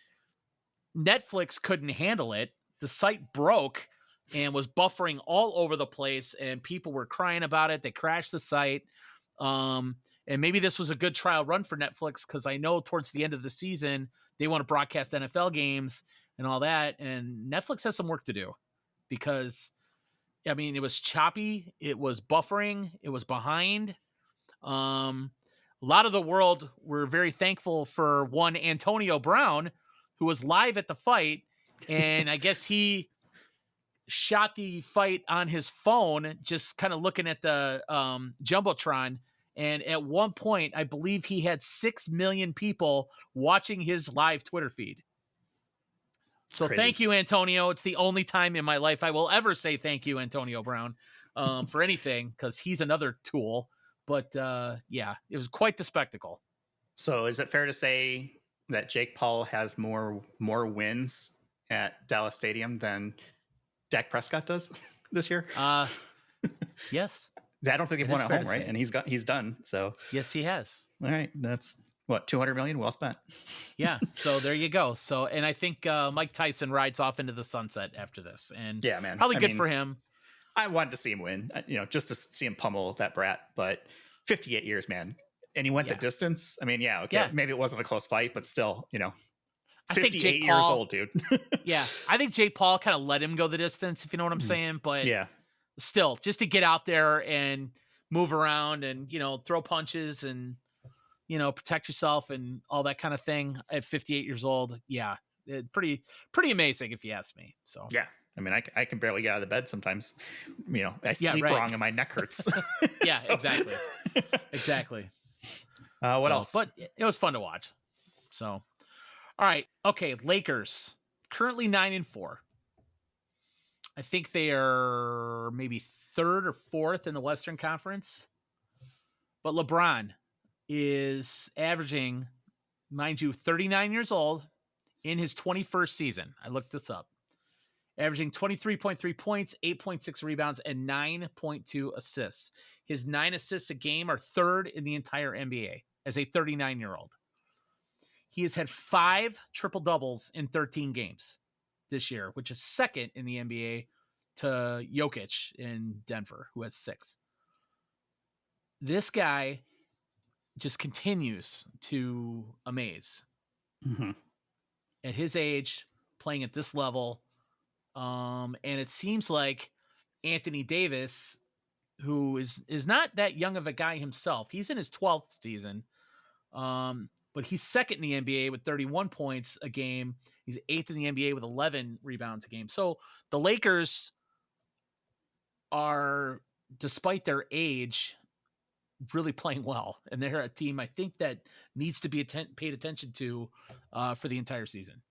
[SPEAKER 2] Netflix couldn't handle it. The site broke and was buffering all over the place, and people were crying about it. They crashed the site. And maybe this was a good trial run for Netflix, because I know towards the end of the season, they want to broadcast NFL games and all that. And Netflix has some work to do, because, I mean, it was choppy. It was buffering. It was behind. A lot of the world were very thankful for one Antonio Brown, who was live at the fight. And I guess he shot the fight on his phone, just kind of looking at the Jumbotron. And at one point, I believe he had 6 million people watching his live Twitter feed. So
[SPEAKER 1] Crazy.
[SPEAKER 2] Thank you, Antonio. It's the only time in my life I will ever say thank you, Antonio Brown, for anything, because he's another tool. But yeah, it was quite the spectacle.
[SPEAKER 1] So is it fair to say that Jake Paul has more wins at Dallas Stadium than Dak Prescott does this year?
[SPEAKER 2] Yes,
[SPEAKER 1] I don't think they've
[SPEAKER 2] that
[SPEAKER 1] won
[SPEAKER 2] is
[SPEAKER 1] at
[SPEAKER 2] fair
[SPEAKER 1] home,
[SPEAKER 2] to
[SPEAKER 1] right?
[SPEAKER 2] say.
[SPEAKER 1] And he's done. So
[SPEAKER 2] Yes, he has.
[SPEAKER 1] all right, that's what, 200 million well spent.
[SPEAKER 2] Yeah, so there you go. So, and I think Mike Tyson rides off into the sunset after this, and
[SPEAKER 1] Yeah, man.
[SPEAKER 2] probably
[SPEAKER 1] I
[SPEAKER 2] good
[SPEAKER 1] mean,
[SPEAKER 2] for him.
[SPEAKER 1] I wanted to see him win, just to see him pummel that brat. But 58 years, man, and he went the
[SPEAKER 2] Yeah,
[SPEAKER 1] distance. I mean, yeah, okay,
[SPEAKER 2] yeah.
[SPEAKER 1] maybe it wasn't a close fight, but still,
[SPEAKER 2] I think
[SPEAKER 1] 58
[SPEAKER 2] Jake
[SPEAKER 1] years
[SPEAKER 2] Paul.
[SPEAKER 1] old, dude.
[SPEAKER 2] Yeah, I think Jake Paul kind of let him go the distance, if you know what I'm
[SPEAKER 1] Mhm.
[SPEAKER 2] saying. But
[SPEAKER 1] Yeah,
[SPEAKER 2] still, just to get out there and move around and throw punches and protect yourself and all that kind of thing at 58 years old. Yeah, pretty amazing if you ask me. So
[SPEAKER 1] yeah. I mean, I can barely get out of the bed sometimes. I
[SPEAKER 2] yeah,
[SPEAKER 1] sleep
[SPEAKER 2] right.
[SPEAKER 1] wrong and my neck hurts.
[SPEAKER 2] Yeah,
[SPEAKER 1] So-
[SPEAKER 2] exactly.
[SPEAKER 1] What
[SPEAKER 2] So,
[SPEAKER 1] else?
[SPEAKER 2] but it was fun to watch. So, all right, okay, Lakers currently 9-4. I think they are maybe third or fourth in the Western Conference. But LeBron is averaging, mind you, 39 years old in his 21st season. I looked this up. Averaging 23.3 points, 8.6 rebounds, and 9.2 assists. His 9 assists a game are third in the entire NBA as a 39-year-old. He has had 5 triple-doubles in 13 games this year, which is second in the NBA to Jokic in Denver, who has 6. This guy just continues to amaze
[SPEAKER 1] Mhm.
[SPEAKER 2] at his age, playing at this level. And it seems like Anthony Davis, who is not that young of a guy himself, he's in his 12th season, but he's second in the NBA with 31 points a game. He's 8th in the NBA with 11 rebounds a game. So the Lakers are, despite their age, really playing well, and they're a team I think that needs to be paid attention to for the entire season.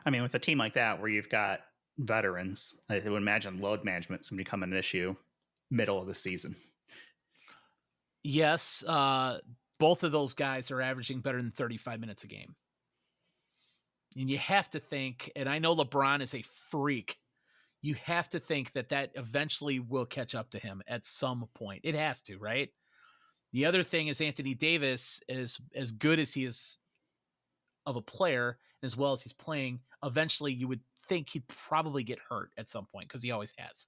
[SPEAKER 1] I mean, with a team like that where you've got veterans, I would imagine load management is going to become an issue middle of the season.
[SPEAKER 2] Yes, both of those guys are averaging better than 35 minutes a game. And you have to think, and I know LeBron is a freak, you have to think that eventually will catch up to him at some point. It has to, right? The other thing is Anthony Davis is as good as he is of a player, as well as he's playing. Eventually, you would think he'd probably get hurt at some point because he always has.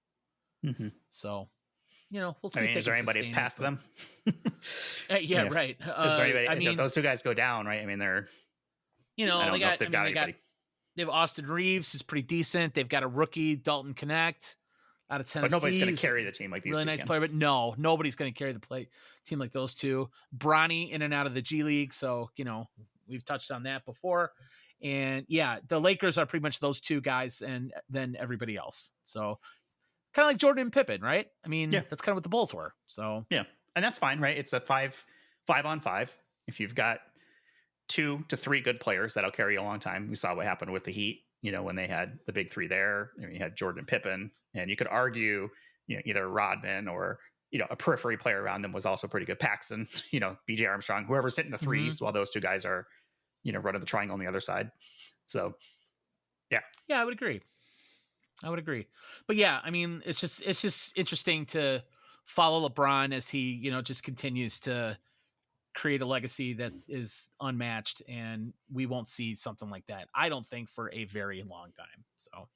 [SPEAKER 1] Mm-hmm.
[SPEAKER 2] So, we'll see.
[SPEAKER 1] I mean,
[SPEAKER 2] if they
[SPEAKER 1] is there
[SPEAKER 2] can
[SPEAKER 1] anybody
[SPEAKER 2] sustain
[SPEAKER 1] past
[SPEAKER 2] it,
[SPEAKER 1] them?
[SPEAKER 2] yeah,
[SPEAKER 1] If-
[SPEAKER 2] right.
[SPEAKER 1] Is there anybody?
[SPEAKER 2] I mean,
[SPEAKER 1] If those two guys go down, right? I mean, they're. I don't know if they've got anybody.
[SPEAKER 2] They have Austin Reeves, who's pretty decent. They've got a rookie, Dalton Connect, out of Tennessee.
[SPEAKER 1] But nobody's going to carry the team like these
[SPEAKER 2] really
[SPEAKER 1] two
[SPEAKER 2] nice
[SPEAKER 1] can.
[SPEAKER 2] player, but no, nobody's going to carry the team like those two. Bronny in and out of the G League, so we've touched on that before. And yeah, the Lakers are pretty much those two guys, and then everybody else. So kind of like Jordan and Pippen, right? I mean,
[SPEAKER 1] Yeah.
[SPEAKER 2] that's kind of what the Bulls were. So
[SPEAKER 1] yeah, and that's fine, right? It's a 5-on-5. If you've got 2 to 3 good players, that'll carry you a long time. We saw what happened with the Heat. When they had the big 3 there. I mean, you had Jordan and Pippen, and you could argue, either Rodman or a periphery player around them was also pretty good. Paxson, BJ Armstrong, whoever's hitting the threes, while those two guys are, running the triangle on the other side. So, yeah,
[SPEAKER 2] I would agree. But yeah, I mean, it's just interesting to follow LeBron as he, just continues to create a legacy that is unmatched, and we won't see something like that, I don't think, for a very long time. So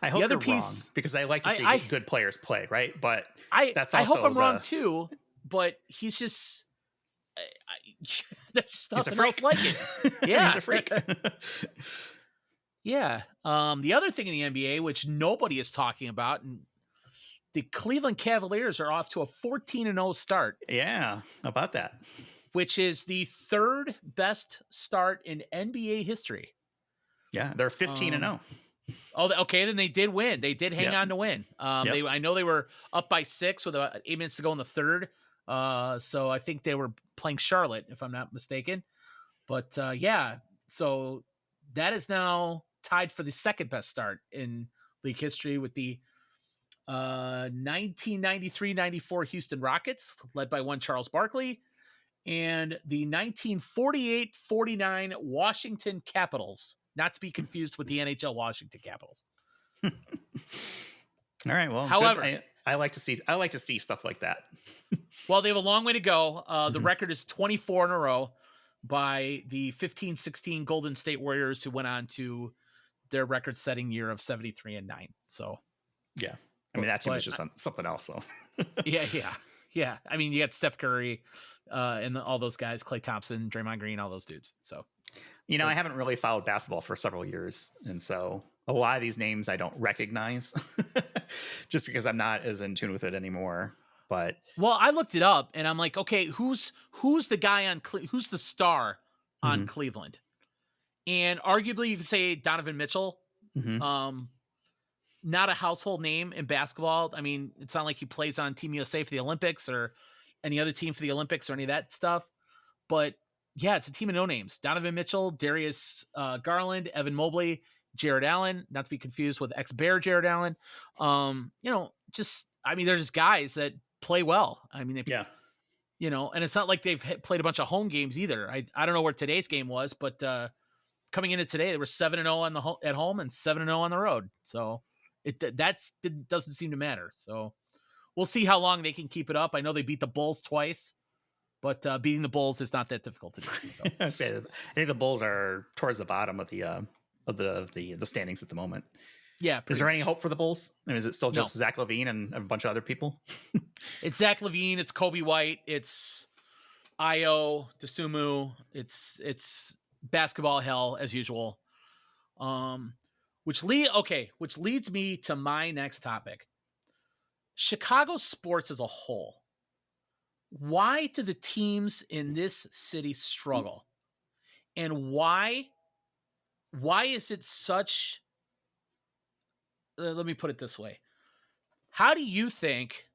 [SPEAKER 1] I hope
[SPEAKER 2] other
[SPEAKER 1] you're wrong,
[SPEAKER 2] piece-
[SPEAKER 1] because I like to see good players play, right? But that's
[SPEAKER 2] I
[SPEAKER 1] also
[SPEAKER 2] hope I'm wrong too, but he's just there's just
[SPEAKER 1] he's a
[SPEAKER 2] nothing else
[SPEAKER 1] freak.
[SPEAKER 2] like it. Yeah.
[SPEAKER 1] He's a freak.
[SPEAKER 2] Yeah. The other thing in the NBA, which nobody is talking about, and the Cleveland Cavaliers are off to a 14-0 start.
[SPEAKER 1] Yeah, about that.
[SPEAKER 2] Which is the third best start in NBA history.
[SPEAKER 1] Yeah, they're 15-0.
[SPEAKER 2] Oh, okay. Then they did win. They did hang on to win. I know they were up by 6 with about 8 minutes to go in the third. So I think they were playing Charlotte, if I'm not mistaken. But yeah, so that is now tied for the second best start in league history with the 1993-94 Houston Rockets, led by one Charles Barkley, and the 1948-49 Washington Capitals, not to be confused with the NHL Washington Capitals.
[SPEAKER 1] All right, well,
[SPEAKER 2] However,
[SPEAKER 1] good. I like to see stuff like that.
[SPEAKER 2] well, they have a long way to go. The record is 24 in a row by the 15-16 Golden State Warriors, who went on to their record-setting year of 73-9. So,
[SPEAKER 1] yeah, I mean that team is just something else, though.
[SPEAKER 2] yeah. I mean, you got Steph Curry, and all those guys, Klay Thompson, Draymond Green, all those dudes. So,
[SPEAKER 1] I haven't really followed basketball for several years, and so a lot of these names I don't recognize, just because I'm not as in tune with it anymore. But
[SPEAKER 2] well, I looked it up, and I'm like, okay, who's the guy on who's the star on Cleveland? And arguably, you could say Donovan Mitchell. Not a household name in basketball. I mean, it's not like he plays on Team USA for the Olympics or any other team for the Olympics or any of that stuff. But yeah, it's a team of no names. Donovan Mitchell, Darius Garland, Evan Mobley, Jared Allen, not to be confused with ex-Bear Jared Allen. I mean, they're just guys that play well. I mean, and it's not like they've played a bunch of home games either. I don't know where today's game was, but coming into today, they were 7-0 at home and 7-0 on the road. So it doesn't seem to matter. So we'll see how long they can keep it up. I know they beat the Bulls twice, but beating the Bulls is not that difficult to do. So.
[SPEAKER 1] I think the Bulls are towards the bottom of the standings at the moment.
[SPEAKER 2] Yeah.
[SPEAKER 1] Is there any hope for the Bulls? I mean, is it still just Zach LaVine and a bunch of other people?
[SPEAKER 2] It's Zach LaVine. It's Kobe White. It's Io DeSumo. It's basketball hell as usual. Which leads me to my next topic. Chicago sports as a whole. Why do the teams in this city struggle? And why is it such... let me put it this way. How do you think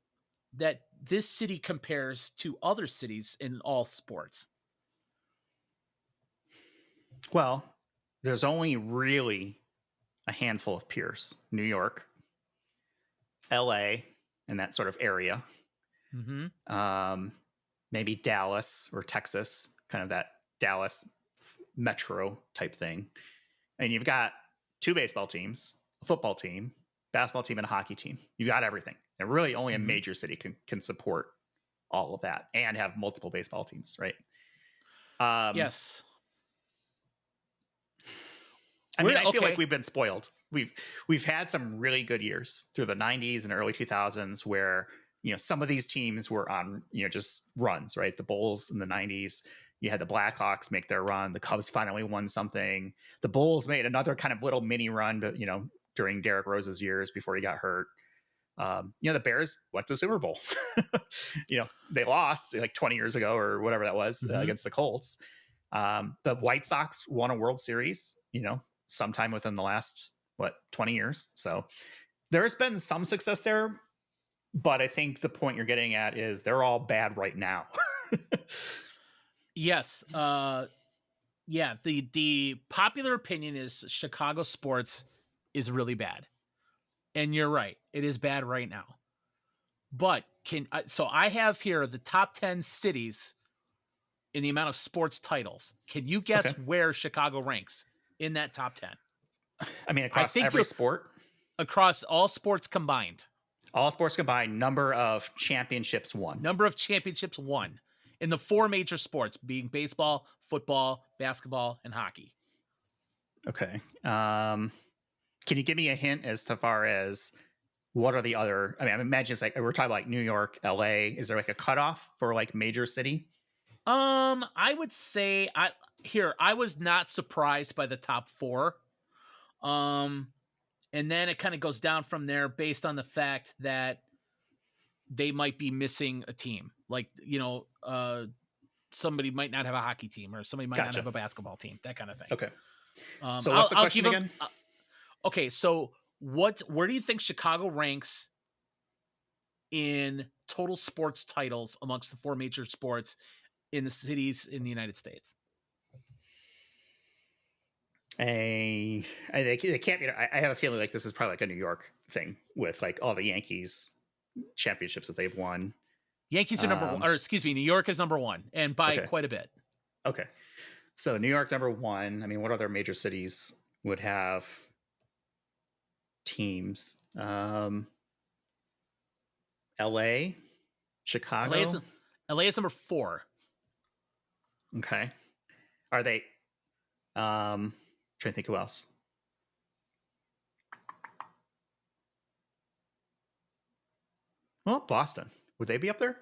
[SPEAKER 2] that this city compares to other cities in all sports?
[SPEAKER 1] Well, there's only really a handful of peers. New York, LA, and that sort of area. Maybe Dallas or Texas, kind of that Dallas metro type thing. And you've got 2 baseball teams, a football team, basketball team, and a hockey team. You got everything. And really only a major city can support all of that and have multiple baseball teams, right?
[SPEAKER 2] Yes.
[SPEAKER 1] I mean, I feel like we've been spoiled. We've had some really good years through the 90s and early 2000s where, some of these teams were on, just runs, right? The Bulls in the 90s, you had the Blackhawks make their run. The Cubs finally won something. The Bulls made another kind of little mini run, but, during Derrick Rose's years before he got hurt. The Bears went to the Super Bowl. They lost like 20 years ago or whatever that was against the Colts. The White Sox won a World Series, sometime within the last 20 years. So there has been some success there, but I think the point you're getting at is they're all bad right now.
[SPEAKER 2] Yes. The popular opinion is Chicago sports is really bad. And you're right. It is bad right now. But so I have here the top 10 cities in the amount of sports titles. Can you guess where Chicago ranks in that top 10?
[SPEAKER 1] I mean, across every sport?
[SPEAKER 2] Across all sports combined.
[SPEAKER 1] All sports combined, number of championships won.
[SPEAKER 2] Number of championships won in the 4 major sports, being baseball, football, basketball, and hockey.
[SPEAKER 1] Okay. Can you give me a hint as to far as what are the other? I mean, I imagine it's like we're talking about like New York, LA. Is there like a cutoff for like major city?
[SPEAKER 2] I would say I was not surprised by the top 4. And then it kind of goes down from there based on the fact that they might be missing a team. Like, somebody might not have a hockey team or somebody might not have a basketball team, that kind of thing.
[SPEAKER 1] Okay. So what's the question again?
[SPEAKER 2] Okay. So where do you think Chicago ranks in total sports titles amongst the 4 major sports in the cities in the United States?
[SPEAKER 1] They can't be. I have a feeling like this is probably like a New York thing with like all the Yankees championships that they've won.
[SPEAKER 2] Yankees are number one, or excuse me, New York is number one, and by
[SPEAKER 1] Okay.
[SPEAKER 2] quite a bit.
[SPEAKER 1] Okay. So New York number one. I mean, what other major cities would have teams? LA, Chicago.
[SPEAKER 2] LA is number 4.
[SPEAKER 1] Okay. Are they trying to think who else? Well, Boston. Would they be up there?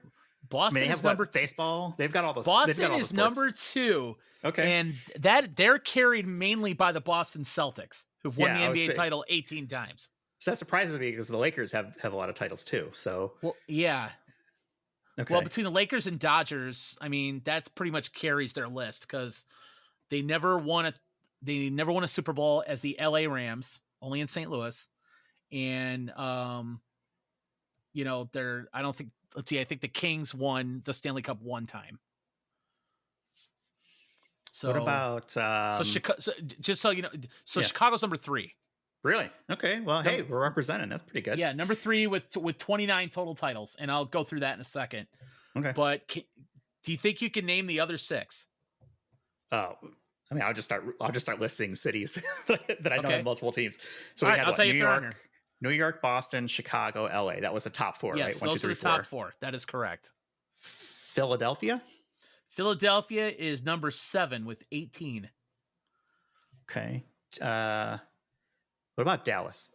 [SPEAKER 2] Boston
[SPEAKER 1] they have
[SPEAKER 2] is number
[SPEAKER 1] baseball. They've got all those.
[SPEAKER 2] Boston
[SPEAKER 1] all
[SPEAKER 2] is
[SPEAKER 1] the
[SPEAKER 2] number 2.
[SPEAKER 1] Okay.
[SPEAKER 2] And that they're carried mainly by the Boston Celtics, who've won the NBA title 18 times.
[SPEAKER 1] So that surprises me because the Lakers have a lot of titles too. So
[SPEAKER 2] well, yeah. Okay. Well, between the Lakers and Dodgers, I mean, that pretty much carries their list because they never won a Super Bowl as the LA Rams, only in St. Louis. And I think the Kings won the Stanley Cup one time. So
[SPEAKER 1] what about
[SPEAKER 2] just so you know, Chicago's number 3.
[SPEAKER 1] Really? Okay. Well, hey, we're representing. That's pretty good.
[SPEAKER 2] Yeah, number 3 with 29 total titles, and I'll go through that in a second.
[SPEAKER 1] Okay.
[SPEAKER 2] But do you think you can name the other 6?
[SPEAKER 1] Oh, I mean, I'll just start listing cities that I know have multiple teams. So we had New York, Boston, Chicago, LA. That was the top 4,
[SPEAKER 2] yes,
[SPEAKER 1] right?
[SPEAKER 2] Those are the top 4. That is correct.
[SPEAKER 1] Philadelphia
[SPEAKER 2] is number 7 with 18.
[SPEAKER 1] Okay. What about Dallas?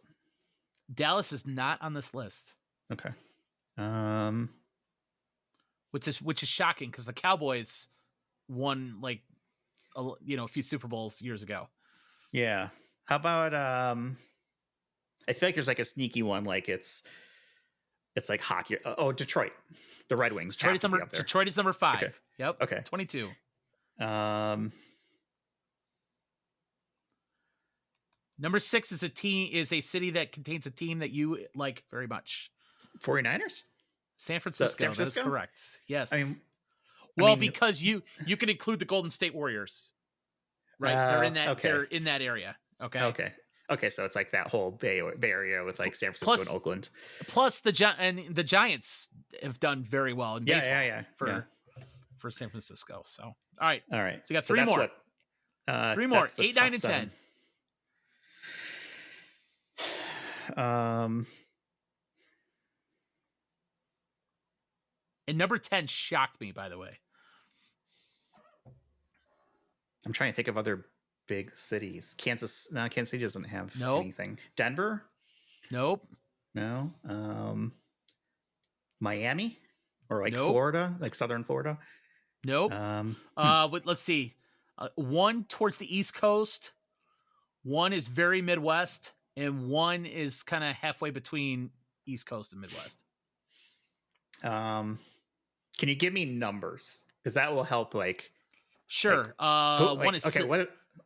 [SPEAKER 2] Dallas is not on this list.
[SPEAKER 1] Okay.
[SPEAKER 2] Which is shocking because the Cowboys won a few Super Bowls years ago.
[SPEAKER 1] Yeah. How about I feel like there's like a sneaky one, like it's like hockey. Oh, Detroit, the Red Wings.
[SPEAKER 2] Detroit is number 5.
[SPEAKER 1] Okay.
[SPEAKER 2] Yep.
[SPEAKER 1] Okay.
[SPEAKER 2] 22. Number 6 is a city that contains a team that you like very much.
[SPEAKER 1] 49ers?
[SPEAKER 2] San Francisco. That's correct. Yes. Because you can include the Golden State Warriors. Right? They're in that they're in that area. Okay.
[SPEAKER 1] Okay, so it's like that whole Bay Area with like San Francisco and Oakland.
[SPEAKER 2] Plus the Giants have done very well in baseball for San Francisco. So, all right. So you got 3 more. 3 more. 8, 9, and 10. And number 10 shocked me, by the way.
[SPEAKER 1] I'm trying to think of other big cities. Kansas City doesn't have anything. Denver?
[SPEAKER 2] Nope.
[SPEAKER 1] No. Miami? Or like Florida? Like Southern Florida?
[SPEAKER 2] Nope. Let's see. 1 towards the East Coast. 1 is very Midwest. And 1 is kind of halfway between East Coast and Midwest.
[SPEAKER 1] Can you give me numbers? Because that will help.
[SPEAKER 2] Sure.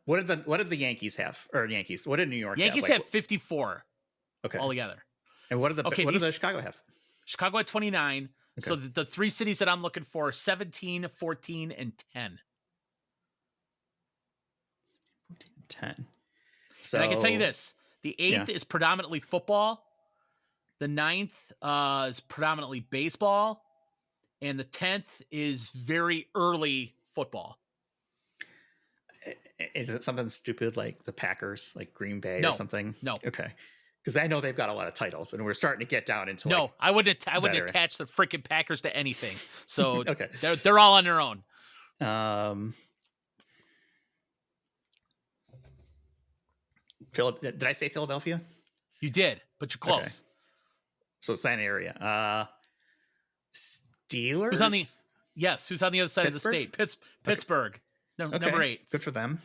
[SPEAKER 1] What did the Yankees have? Or Yankees? What did New York have?
[SPEAKER 2] Yankees have 54.
[SPEAKER 1] Okay.
[SPEAKER 2] Altogether.
[SPEAKER 1] And what did the Chicago have?
[SPEAKER 2] Chicago had 29. Okay. So the 3 cities that I'm looking for are 17, 14, and 10.
[SPEAKER 1] 10. So
[SPEAKER 2] and I can tell you this. The 8th is predominantly football. The 9th is predominantly baseball. And the 10th is very early football.
[SPEAKER 1] Is it something stupid like the Packers, like Green Bay or something?
[SPEAKER 2] No.
[SPEAKER 1] Okay. Because I know they've got a lot of titles, and we're starting to get down into
[SPEAKER 2] I wouldn't attach the freaking Packers to anything. So
[SPEAKER 1] okay.
[SPEAKER 2] they're all on their own.
[SPEAKER 1] Did I say Philadelphia?
[SPEAKER 2] You did, but you're close.
[SPEAKER 1] Okay. So it's that area. Steelers?
[SPEAKER 2] Who's on the other side of the state? Pittsburgh.
[SPEAKER 1] Okay.
[SPEAKER 2] Number 8.
[SPEAKER 1] Good for them.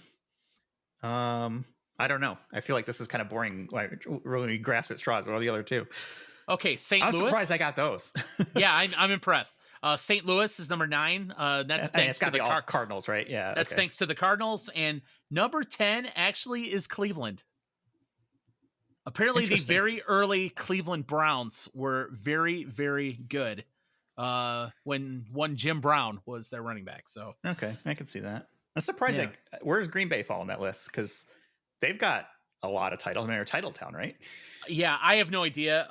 [SPEAKER 1] I don't know. I feel like this is kind of boring. Like, really grasp at straws. What are the other 2?
[SPEAKER 2] Okay, St. Louis.
[SPEAKER 1] I'm surprised I got those.
[SPEAKER 2] Yeah, I'm impressed. St. Louis is number 9. That's thanks to the
[SPEAKER 1] Cardinals, right? Yeah.
[SPEAKER 2] That's thanks to the Cardinals. And number 10 actually is Cleveland. Apparently, the very early Cleveland Browns were very, very good when one Jim Brown was their running back. So
[SPEAKER 1] okay, I can see that. I'm surprised. Where does Green Bay fall on that list? Because they've got a lot of titles. I mean, they're a title town, right?
[SPEAKER 2] Yeah, I have no idea.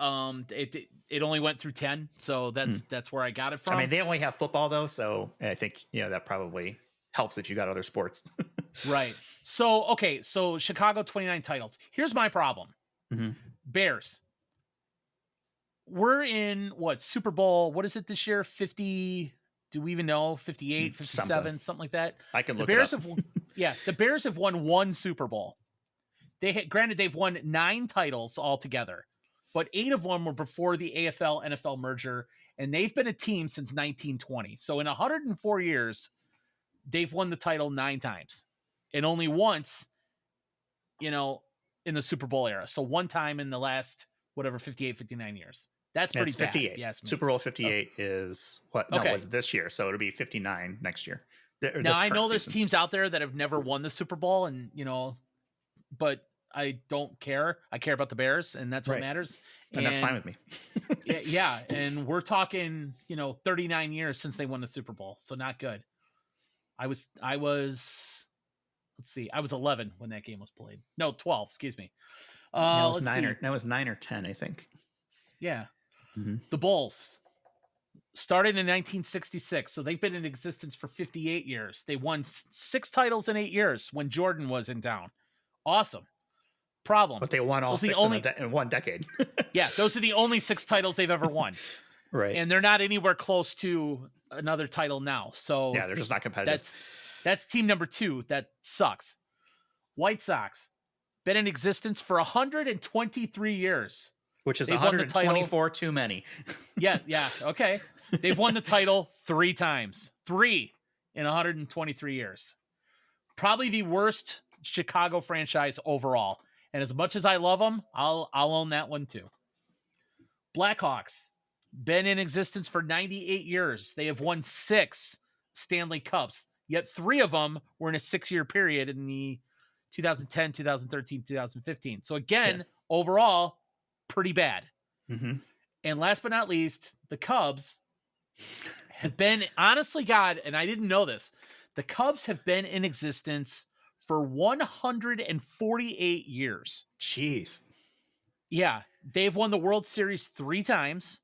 [SPEAKER 2] It only went through 10, so
[SPEAKER 1] Hmm.
[SPEAKER 2] that's where I got it
[SPEAKER 1] I
[SPEAKER 2] from.
[SPEAKER 1] mean, they only have football though, so I think that probably helps if you got other sports.
[SPEAKER 2] Right. So okay, so Chicago 29 titles. Here's my problem.
[SPEAKER 1] Mhm.
[SPEAKER 2] Bears. We're in what Super Bowl? What is it this year? 50? Do we even know? 58, 57, something like that.
[SPEAKER 1] I can
[SPEAKER 2] The
[SPEAKER 1] look it
[SPEAKER 2] Bears
[SPEAKER 1] up.
[SPEAKER 2] the Bears have won one Super Bowl. Granted, they've won 9 titles altogether, but 8 of them were before the AFL NFL merger, and they've been a team since 1920. So in 104 years, they've won the title 9 times, and only once, in the Super Bowl era. So one time in the last 58, 59 years. That's
[SPEAKER 1] Yeah,
[SPEAKER 2] pretty
[SPEAKER 1] it's
[SPEAKER 2] bad,
[SPEAKER 1] 58.
[SPEAKER 2] if you ask me.
[SPEAKER 1] Super Bowl 58 is what? No, it
[SPEAKER 2] Okay.
[SPEAKER 1] was this year, so it'll be 59 next year.
[SPEAKER 2] Now I know there's teams out there that have never won the Super Bowl, and but I don't care. I care about the Bears, and that's what matters.
[SPEAKER 1] And that's fine with me.
[SPEAKER 2] Yeah, and we're talking, 39 years since they won the Super Bowl, so not good. I was let's see, I was 11 when that game was played. No, 12, excuse me.
[SPEAKER 1] That was 9 or 10, I think.
[SPEAKER 2] Yeah.
[SPEAKER 1] Mm-hmm.
[SPEAKER 2] The Bulls started in 1966, so they've been in existence for 58 years. They won 6 titles in 8 years when Jordan was in town. Awesome. Problem.
[SPEAKER 1] But they won all 6 in one decade.
[SPEAKER 2] Yeah, those are the only 6 titles they've ever won.
[SPEAKER 1] Right.
[SPEAKER 2] And they're not anywhere close to another title now. So
[SPEAKER 1] yeah, they're just not competitive.
[SPEAKER 2] That's team number 2 that sucks. White Sox been in existence for 123 years.
[SPEAKER 1] Which is 124 too many.
[SPEAKER 2] Yeah, okay. They've won the title 3 times. 3 in 123 years. Probably the worst Chicago franchise overall. And as much as I love them, I'll own that one too. Blackhawks been in existence for 98 years. They have won 6 Stanley Cups, yet 3 of them were in a 6-year period in the 2010, 2013, 2015. So again, overall, pretty bad.
[SPEAKER 1] Mm-hmm.
[SPEAKER 2] And last but not least, the Cubs have been, honestly, God, and I didn't know this, the Cubs have been in existence for 148 years.
[SPEAKER 1] Jeez.
[SPEAKER 2] Yeah, they've won the World Series 3 times,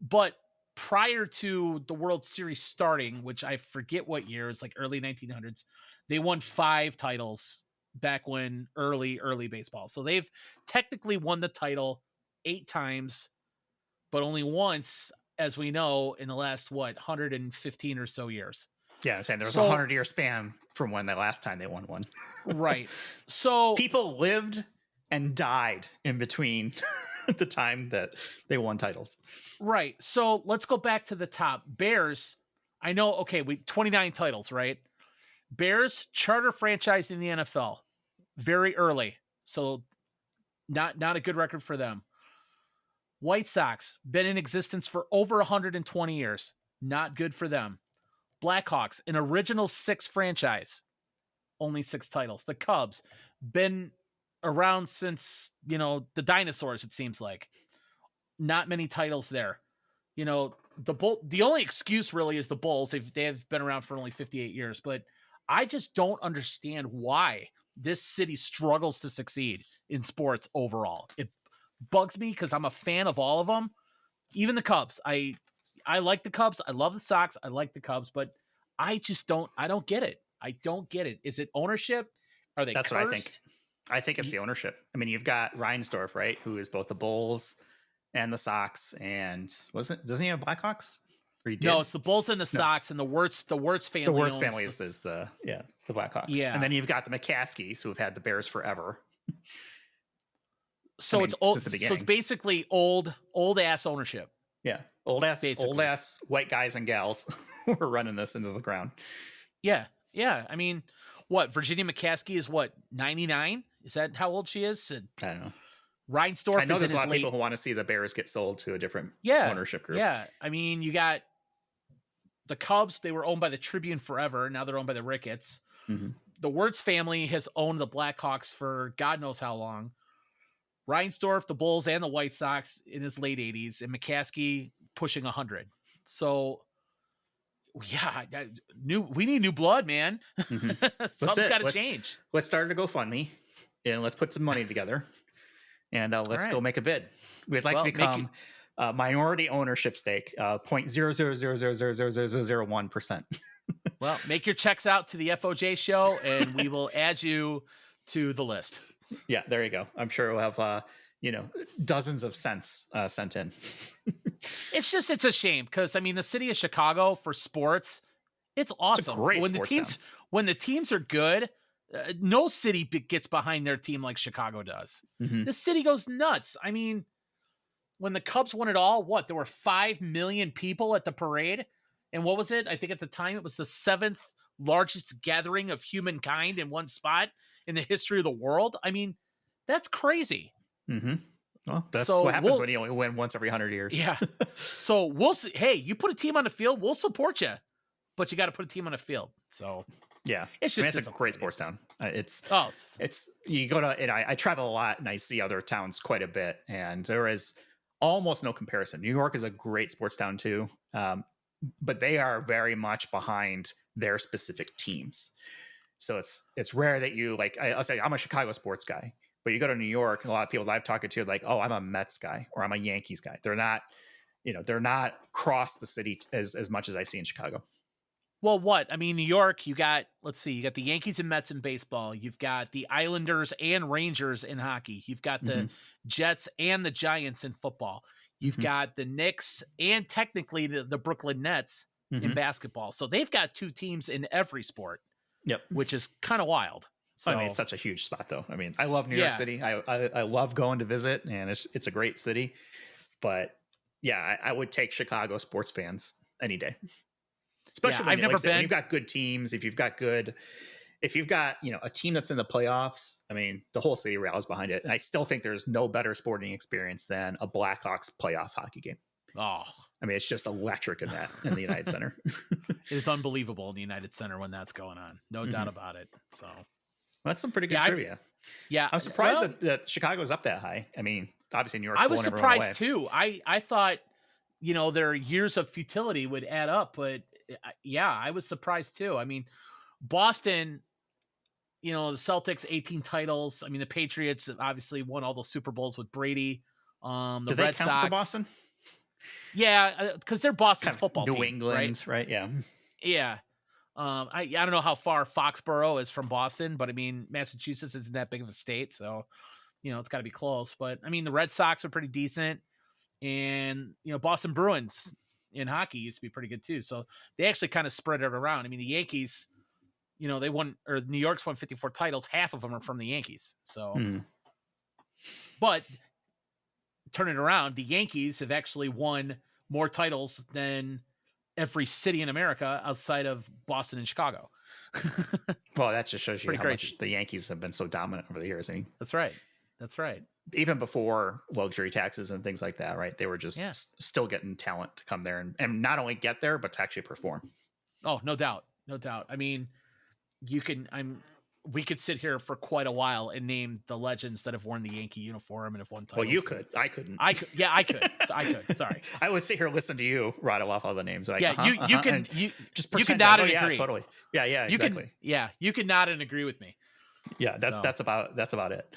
[SPEAKER 2] but prior to the World Series starting, which I forget what year, it's like early 1900s, they won 5 titles back when early baseball. So they've technically won the title 8 times, but only once, as we know, in the last 115 or so years.
[SPEAKER 1] Yeah, I'm saying there was a 100-year span from when the last time they won one.
[SPEAKER 2] Right. So
[SPEAKER 1] people lived and died in between the time that they won titles.
[SPEAKER 2] Right. So let's go back to the top. Bears, I know, okay, 29 titles, right? Bears, charter franchise in the NFL, very early. So not a good record for them. White Sox, been in existence for over 120 years. Not good for them. Blackhawks, an original 6 franchise, only 6 titles. The Cubs, been around since, the dinosaurs, it seems like. Not many titles there. The only excuse really is the Bulls. They have been around for only 58 years, but I just don't understand why this city struggles to succeed in sports overall. It bugs me because I'm a fan of all of them, even the Cubs. I like the Cubs. I love the Sox. I like the Cubs, but I don't get it. I don't get it. Is it ownership? Are they
[SPEAKER 1] That's
[SPEAKER 2] cursed?
[SPEAKER 1] what I think. I think it's the ownership. I mean, you've got Reinsdorf, right? Who is both the Bulls and the Sox, and doesn't he have Blackhawks? Or he did?
[SPEAKER 2] No, it's the Bulls and the Sox, and the Wirtz family.
[SPEAKER 1] The Wirtz family is the Blackhawks.
[SPEAKER 2] Yeah.
[SPEAKER 1] And then you've got the McCaskies, who have had the Bears forever.
[SPEAKER 2] So it's old. So it's basically old ass ownership.
[SPEAKER 1] Yeah, old ass white guys and gals who are running this into the ground.
[SPEAKER 2] Yeah. I mean, Virginia McCaskey is 99? Is that how old she is?
[SPEAKER 1] I don't know.
[SPEAKER 2] Reinsdorf.
[SPEAKER 1] I know there's a lot of people who want to see the Bears get sold to a different ownership group.
[SPEAKER 2] Yeah, I mean, you got the Cubs. They were owned by the Tribune forever. Now they're owned by the Ricketts.
[SPEAKER 1] Mm-hmm.
[SPEAKER 2] The Wirtz family has owned the Blackhawks for God knows how long. Reinsdorf, the Bulls, and the White Sox in his late 80s, and McCaskey pushing 100. So, yeah, we need new blood, man.
[SPEAKER 1] Mm-hmm.
[SPEAKER 2] Something's got to change.
[SPEAKER 1] Let's start a GoFundMe. and let's put some money together, and let's
[SPEAKER 2] right.
[SPEAKER 1] go make a bid. We'd like
[SPEAKER 2] Well,
[SPEAKER 1] to become minority ownership stake, 0.000000001%.
[SPEAKER 2] Well, make your checks out to the FOJ show, and we will add you to the list.
[SPEAKER 1] Yeah, there you go. I'm sure we'll have dozens of cents sent in.
[SPEAKER 2] It's a shame because I mean the city of Chicago for sports, it's awesome.
[SPEAKER 1] It's a great
[SPEAKER 2] when
[SPEAKER 1] sports
[SPEAKER 2] when the teams are good, no city gets behind their team like Chicago does.
[SPEAKER 1] Mm-hmm.
[SPEAKER 2] The city goes nuts. I mean, when the Cubs won it all, there were 5 million people at the parade, and what was it? I think at the time it was the 7th largest gathering of humankind in one spot in the history of the world. I mean, that's crazy.
[SPEAKER 1] Mm-hmm. Well, that's what happens when you only win once every 100 years.
[SPEAKER 2] Yeah. So we'll see. Hey, you put a team on the field, we'll support you, but you got to put a team on the field. So
[SPEAKER 1] yeah,
[SPEAKER 2] it's just
[SPEAKER 1] it's a great sports town. It's you go to, and I travel a lot and I see other towns quite a bit, and there is almost no comparison. New York is a great sports town too, but they are very much behind their specific teams. So it's rare that you I'll say I'm a Chicago sports guy. But you go to New York, and a lot of people that I've talked to, like, oh, I'm a Mets guy or I'm a Yankees guy. They're not across the city as much as I see in Chicago.
[SPEAKER 2] Well, I mean, New York, you got the Yankees and Mets in baseball. You've got the Islanders and Rangers in hockey. You've got the Jets and the Giants in football. You've got the Knicks and technically the Brooklyn Nets in basketball. So they've got 2 teams in every sport.
[SPEAKER 1] Yep.
[SPEAKER 2] Which is kind of wild. So,
[SPEAKER 1] I mean, it's such a huge spot, though. I mean, I love New York City. I love going to visit, and it's a great city. But yeah, I would take Chicago sports fans any day, especially when you've got good teams. If you've got a team that's in the playoffs, I mean, the whole city rallies behind it. And I still think there's no better sporting experience than a Blackhawks playoff hockey game.
[SPEAKER 2] Oh,
[SPEAKER 1] I mean, it's just electric in the United Center.
[SPEAKER 2] It is unbelievable in the United Center when that's going on. No doubt about it. So.
[SPEAKER 1] Well, that's some pretty good trivia. I'm surprised that Chicago's up that high. I mean, obviously New York.
[SPEAKER 2] I was surprised too. I thought, their years of futility would add up, but I was surprised too. I mean, Boston, the Celtics 18 titles. I mean, the Patriots obviously won all those Super Bowls with Brady. The Red Sox
[SPEAKER 1] for Boston.
[SPEAKER 2] Yeah, because they're Boston's football
[SPEAKER 1] New
[SPEAKER 2] team,
[SPEAKER 1] England, right? Yeah.
[SPEAKER 2] Yeah. I don't know how far Foxborough is from Boston, but I mean, Massachusetts isn't that big of a state, so it's got to be close. But I mean, the Red Sox are pretty decent, and Boston Bruins in hockey used to be pretty good too. So they actually kind of spread it around. I mean, the Yankees, they won, or New York's won 54 titles. Half of them are from the Yankees. So, but turn it around, the Yankees have actually won more titles than every city in America outside of Boston and Chicago.
[SPEAKER 1] Well, that just shows you how much the Yankees have been so dominant over the years. I mean,
[SPEAKER 2] that's right.
[SPEAKER 1] Even before luxury taxes and things like that, right? They were just still getting talent to come there and not only get there, but to actually perform.
[SPEAKER 2] Oh, no doubt. I mean, we could sit here for quite a while and name the legends that have worn the Yankee uniform and have won titles.
[SPEAKER 1] Well, you could. I couldn't.
[SPEAKER 2] I could. Yeah, I could. Sorry.
[SPEAKER 1] I would sit here and listen to you rattle off all the names.
[SPEAKER 2] You can nod and agree.
[SPEAKER 1] Yeah, totally. Yeah, exactly.
[SPEAKER 2] You can nod and agree with me.
[SPEAKER 1] Yeah, that's about it.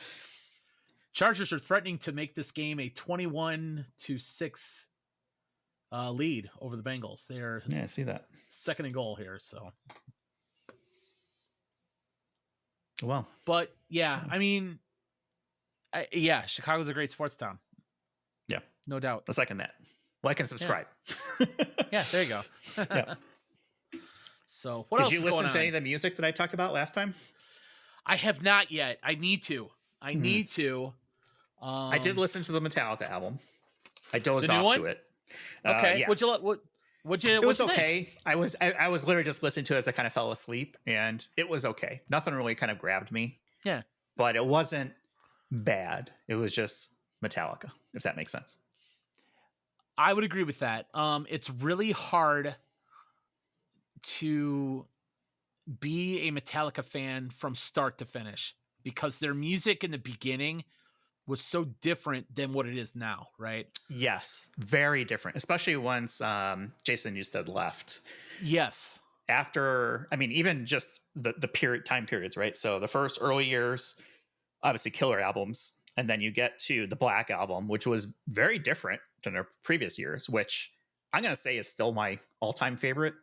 [SPEAKER 2] Chargers are threatening to make this game a 21-6 lead over the Bengals. They're
[SPEAKER 1] I see that.
[SPEAKER 2] Second and goal here, so.
[SPEAKER 1] Well,
[SPEAKER 2] but yeah, I mean, Chicago's a great sports town.
[SPEAKER 1] Yeah,
[SPEAKER 2] no doubt.
[SPEAKER 1] I second that. Like and subscribe.
[SPEAKER 2] Yeah, there you go.
[SPEAKER 1] Yeah.
[SPEAKER 2] So, what else?
[SPEAKER 1] Did you listen to any of the music that I talked about last time?
[SPEAKER 2] I have not yet. I need to. I did
[SPEAKER 1] listen to the Metallica album. I dozed off to it.
[SPEAKER 2] Okay.
[SPEAKER 1] Yes.
[SPEAKER 2] It
[SPEAKER 1] was okay. I was literally just listening to it as I kind of fell asleep, and it was okay. Nothing really kind of grabbed me.
[SPEAKER 2] Yeah.
[SPEAKER 1] But it wasn't bad. It was just Metallica, if that makes sense.
[SPEAKER 2] I would agree with that. It's really hard to be a Metallica fan from start to finish because their music in the beginning was so different than what it is now, right?
[SPEAKER 1] Yes, very different, especially once Jason Newsted left.
[SPEAKER 2] Yes.
[SPEAKER 1] After, I mean, even just the time periods, right? So the first early years, obviously killer albums. And then you get to the Black Album, which was very different than their previous years, which I'm going to say is still my all-time favorite.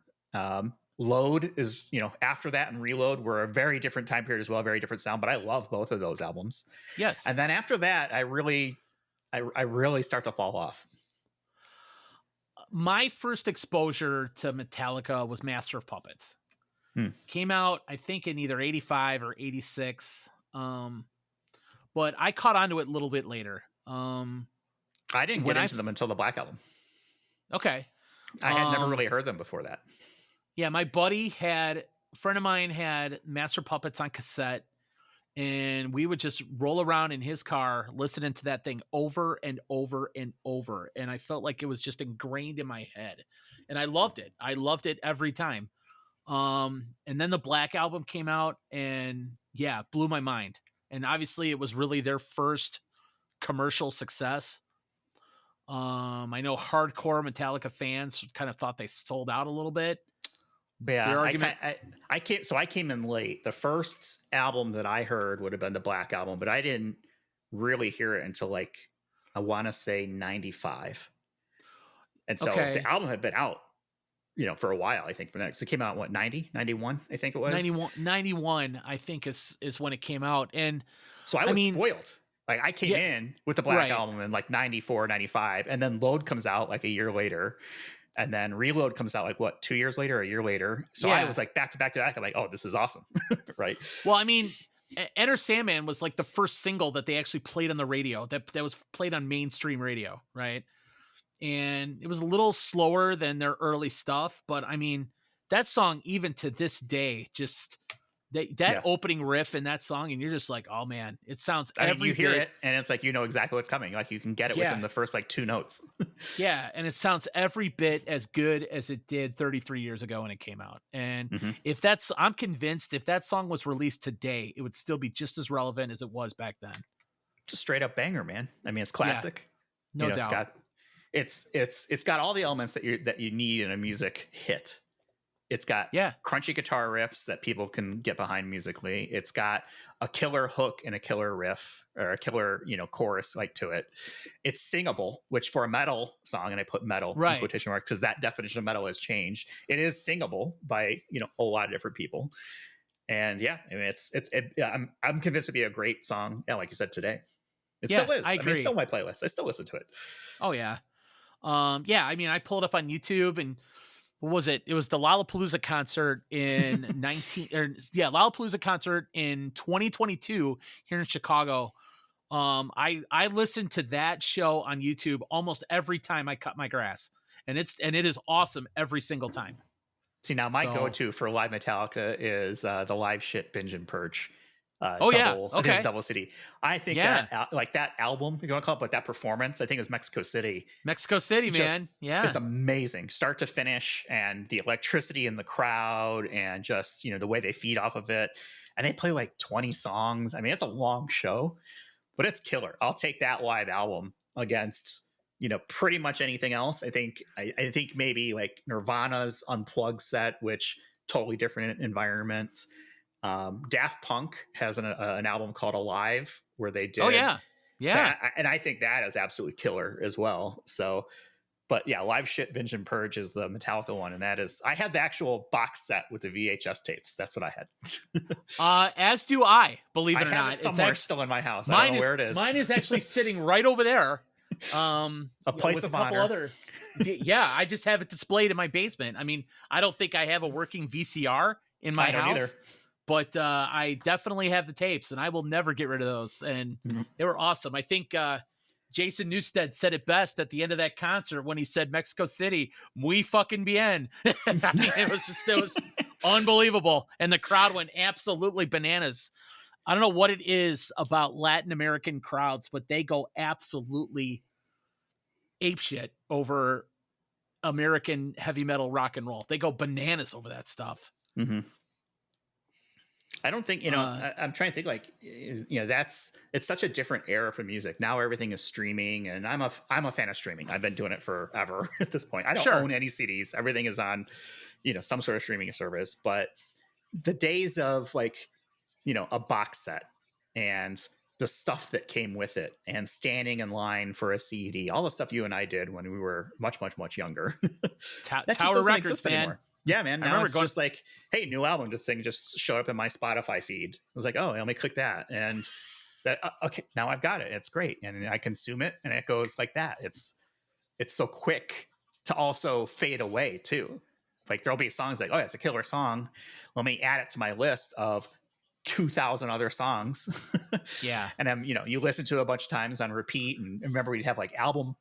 [SPEAKER 1] Load is, after that, and Reload were a very different time period as well, very different sound, but I love both of those albums.
[SPEAKER 2] Yes.
[SPEAKER 1] And then after that, I really start to fall off.
[SPEAKER 2] My first exposure to Metallica was Master of Puppets. Came out, I think, in either 85 or 86. But I caught on to it a little bit later.
[SPEAKER 1] I didn't get into them until the Black Album.
[SPEAKER 2] Okay.
[SPEAKER 1] I had never really heard them before that.
[SPEAKER 2] Yeah, my buddy a friend of mine had Master Puppets on cassette, and we would just roll around in his car listening to that thing over and over and over. And I felt like it was just ingrained in my head. And I loved it. I loved it every time. And then the Black Album came out and blew my mind. And obviously it was really their first commercial success. I know hardcore Metallica fans kind of thought they sold out a little bit.
[SPEAKER 1] Yeah, I came in late. The first album that I heard would have been the Black Album, but I didn't really hear it until I want to say 95. And so the album had been out, for a while, I think, for that. So it came out, 90, 91, I think it was.
[SPEAKER 2] 91, I think is when it came out. And
[SPEAKER 1] so I was spoiled. Like I came in with the Black Album in 94, 95, and then Load comes out a year later. And then Reload comes out 2 years later, a year later. So I was back to back to back. I'm like, oh, this is awesome. Right.
[SPEAKER 2] Well, Enter Sandman was the first single that they actually played on the radio that was played on mainstream radio. Right. And it was a little slower than their early stuff. But that song, even to this day, just that opening riff in that song, and you're just like, oh man, it sounds
[SPEAKER 1] you hear it and it's exactly what's coming. You can get it within the first 2 notes.
[SPEAKER 2] Yeah. And it sounds every bit as good as it did 33 years ago when it came out. And I'm convinced if that song was released today, it would still be just as relevant as it was back then.
[SPEAKER 1] It's a straight up banger, man. It's classic.
[SPEAKER 2] No doubt.
[SPEAKER 1] It's got all the elements that you need in a music hit. It's got crunchy guitar riffs that people can get behind musically. It's got a killer hook and a killer riff, or a killer, chorus to it. It's singable, which for a metal song, and I put metal in quotation marks because that definition of metal has changed. It is singable by, a lot of different people. And I'm convinced to be a great song. Yeah, like you said today. It still is.
[SPEAKER 2] I agree.
[SPEAKER 1] It's still my playlist. I still listen to it.
[SPEAKER 2] Oh yeah. I pulled up on YouTube, and what was it? It was the Lollapalooza concert in Lollapalooza concert in 2022 here in Chicago. I listened to that show on YouTube almost every time I cut my grass, and it is awesome every single time.
[SPEAKER 1] See, now my go-to for live Metallica is the Live Shit Binge and Purge. Double CD. I think that that album, you want to call it, but that performance, I think it was Mexico City,
[SPEAKER 2] man. Yeah,
[SPEAKER 1] it's amazing, start to finish, and the electricity in the crowd, and just the way they feed off of it. And they play 20 songs. It's a long show, but it's killer. I'll take that live album against pretty much anything else. I think maybe Nirvana's Unplugged set, which totally different environment. Daft Punk has an album called Alive where they did that, and I think that is absolutely killer as well. So, but Live Shit Binge and Purge is the Metallica one, and that is, I had the actual box set with the VHS tapes. That's what I
[SPEAKER 2] had. As do I, believe it or not.
[SPEAKER 1] It's somewhere still in my house. I don't know where it is.
[SPEAKER 2] Mine is actually sitting right over there.
[SPEAKER 1] A place of honor.
[SPEAKER 2] I just have it displayed in my basement. I don't think I have a working VCR in my house. Either. But I definitely have the tapes, and I will never get rid of those. And they were awesome. I think Jason Newsted said it best at the end of that concert when he said Mexico City, muy fucking bien. It was unbelievable. And the crowd went absolutely bananas. I don't know what it is about Latin American crowds, but they go absolutely apeshit over American heavy metal rock and roll. They go bananas over that stuff.
[SPEAKER 1] Mm-hmm. I don't think, I'm trying to think it's such a different era for music. Now everything is streaming, and I'm a fan of streaming. I've been doing it forever at this point. I don't own any CDs. Everything is on, some sort of streaming service. But the days of a box set and the stuff that came with it and standing in line for a CD, all the stuff you and I did when we were much, much, much younger. That just
[SPEAKER 2] Tower
[SPEAKER 1] doesn't
[SPEAKER 2] Records,
[SPEAKER 1] exist
[SPEAKER 2] man.
[SPEAKER 1] anymore. Yeah, man.
[SPEAKER 2] I
[SPEAKER 1] Now
[SPEAKER 2] remember
[SPEAKER 1] it's
[SPEAKER 2] going.
[SPEAKER 1] just like, hey, new album. The thing just showed up in my Spotify feed. I was like, oh, let me click that. And that, okay, now I've got it. It's great. And I consume it and it goes like that. It's so quick to also fade away too. Like there'll be songs like, oh, it's a killer song. Let me add it to my list of 2,000 other songs.
[SPEAKER 2] Yeah.
[SPEAKER 1] And then, you listen to it a bunch of times on repeat. And remember, we'd have like album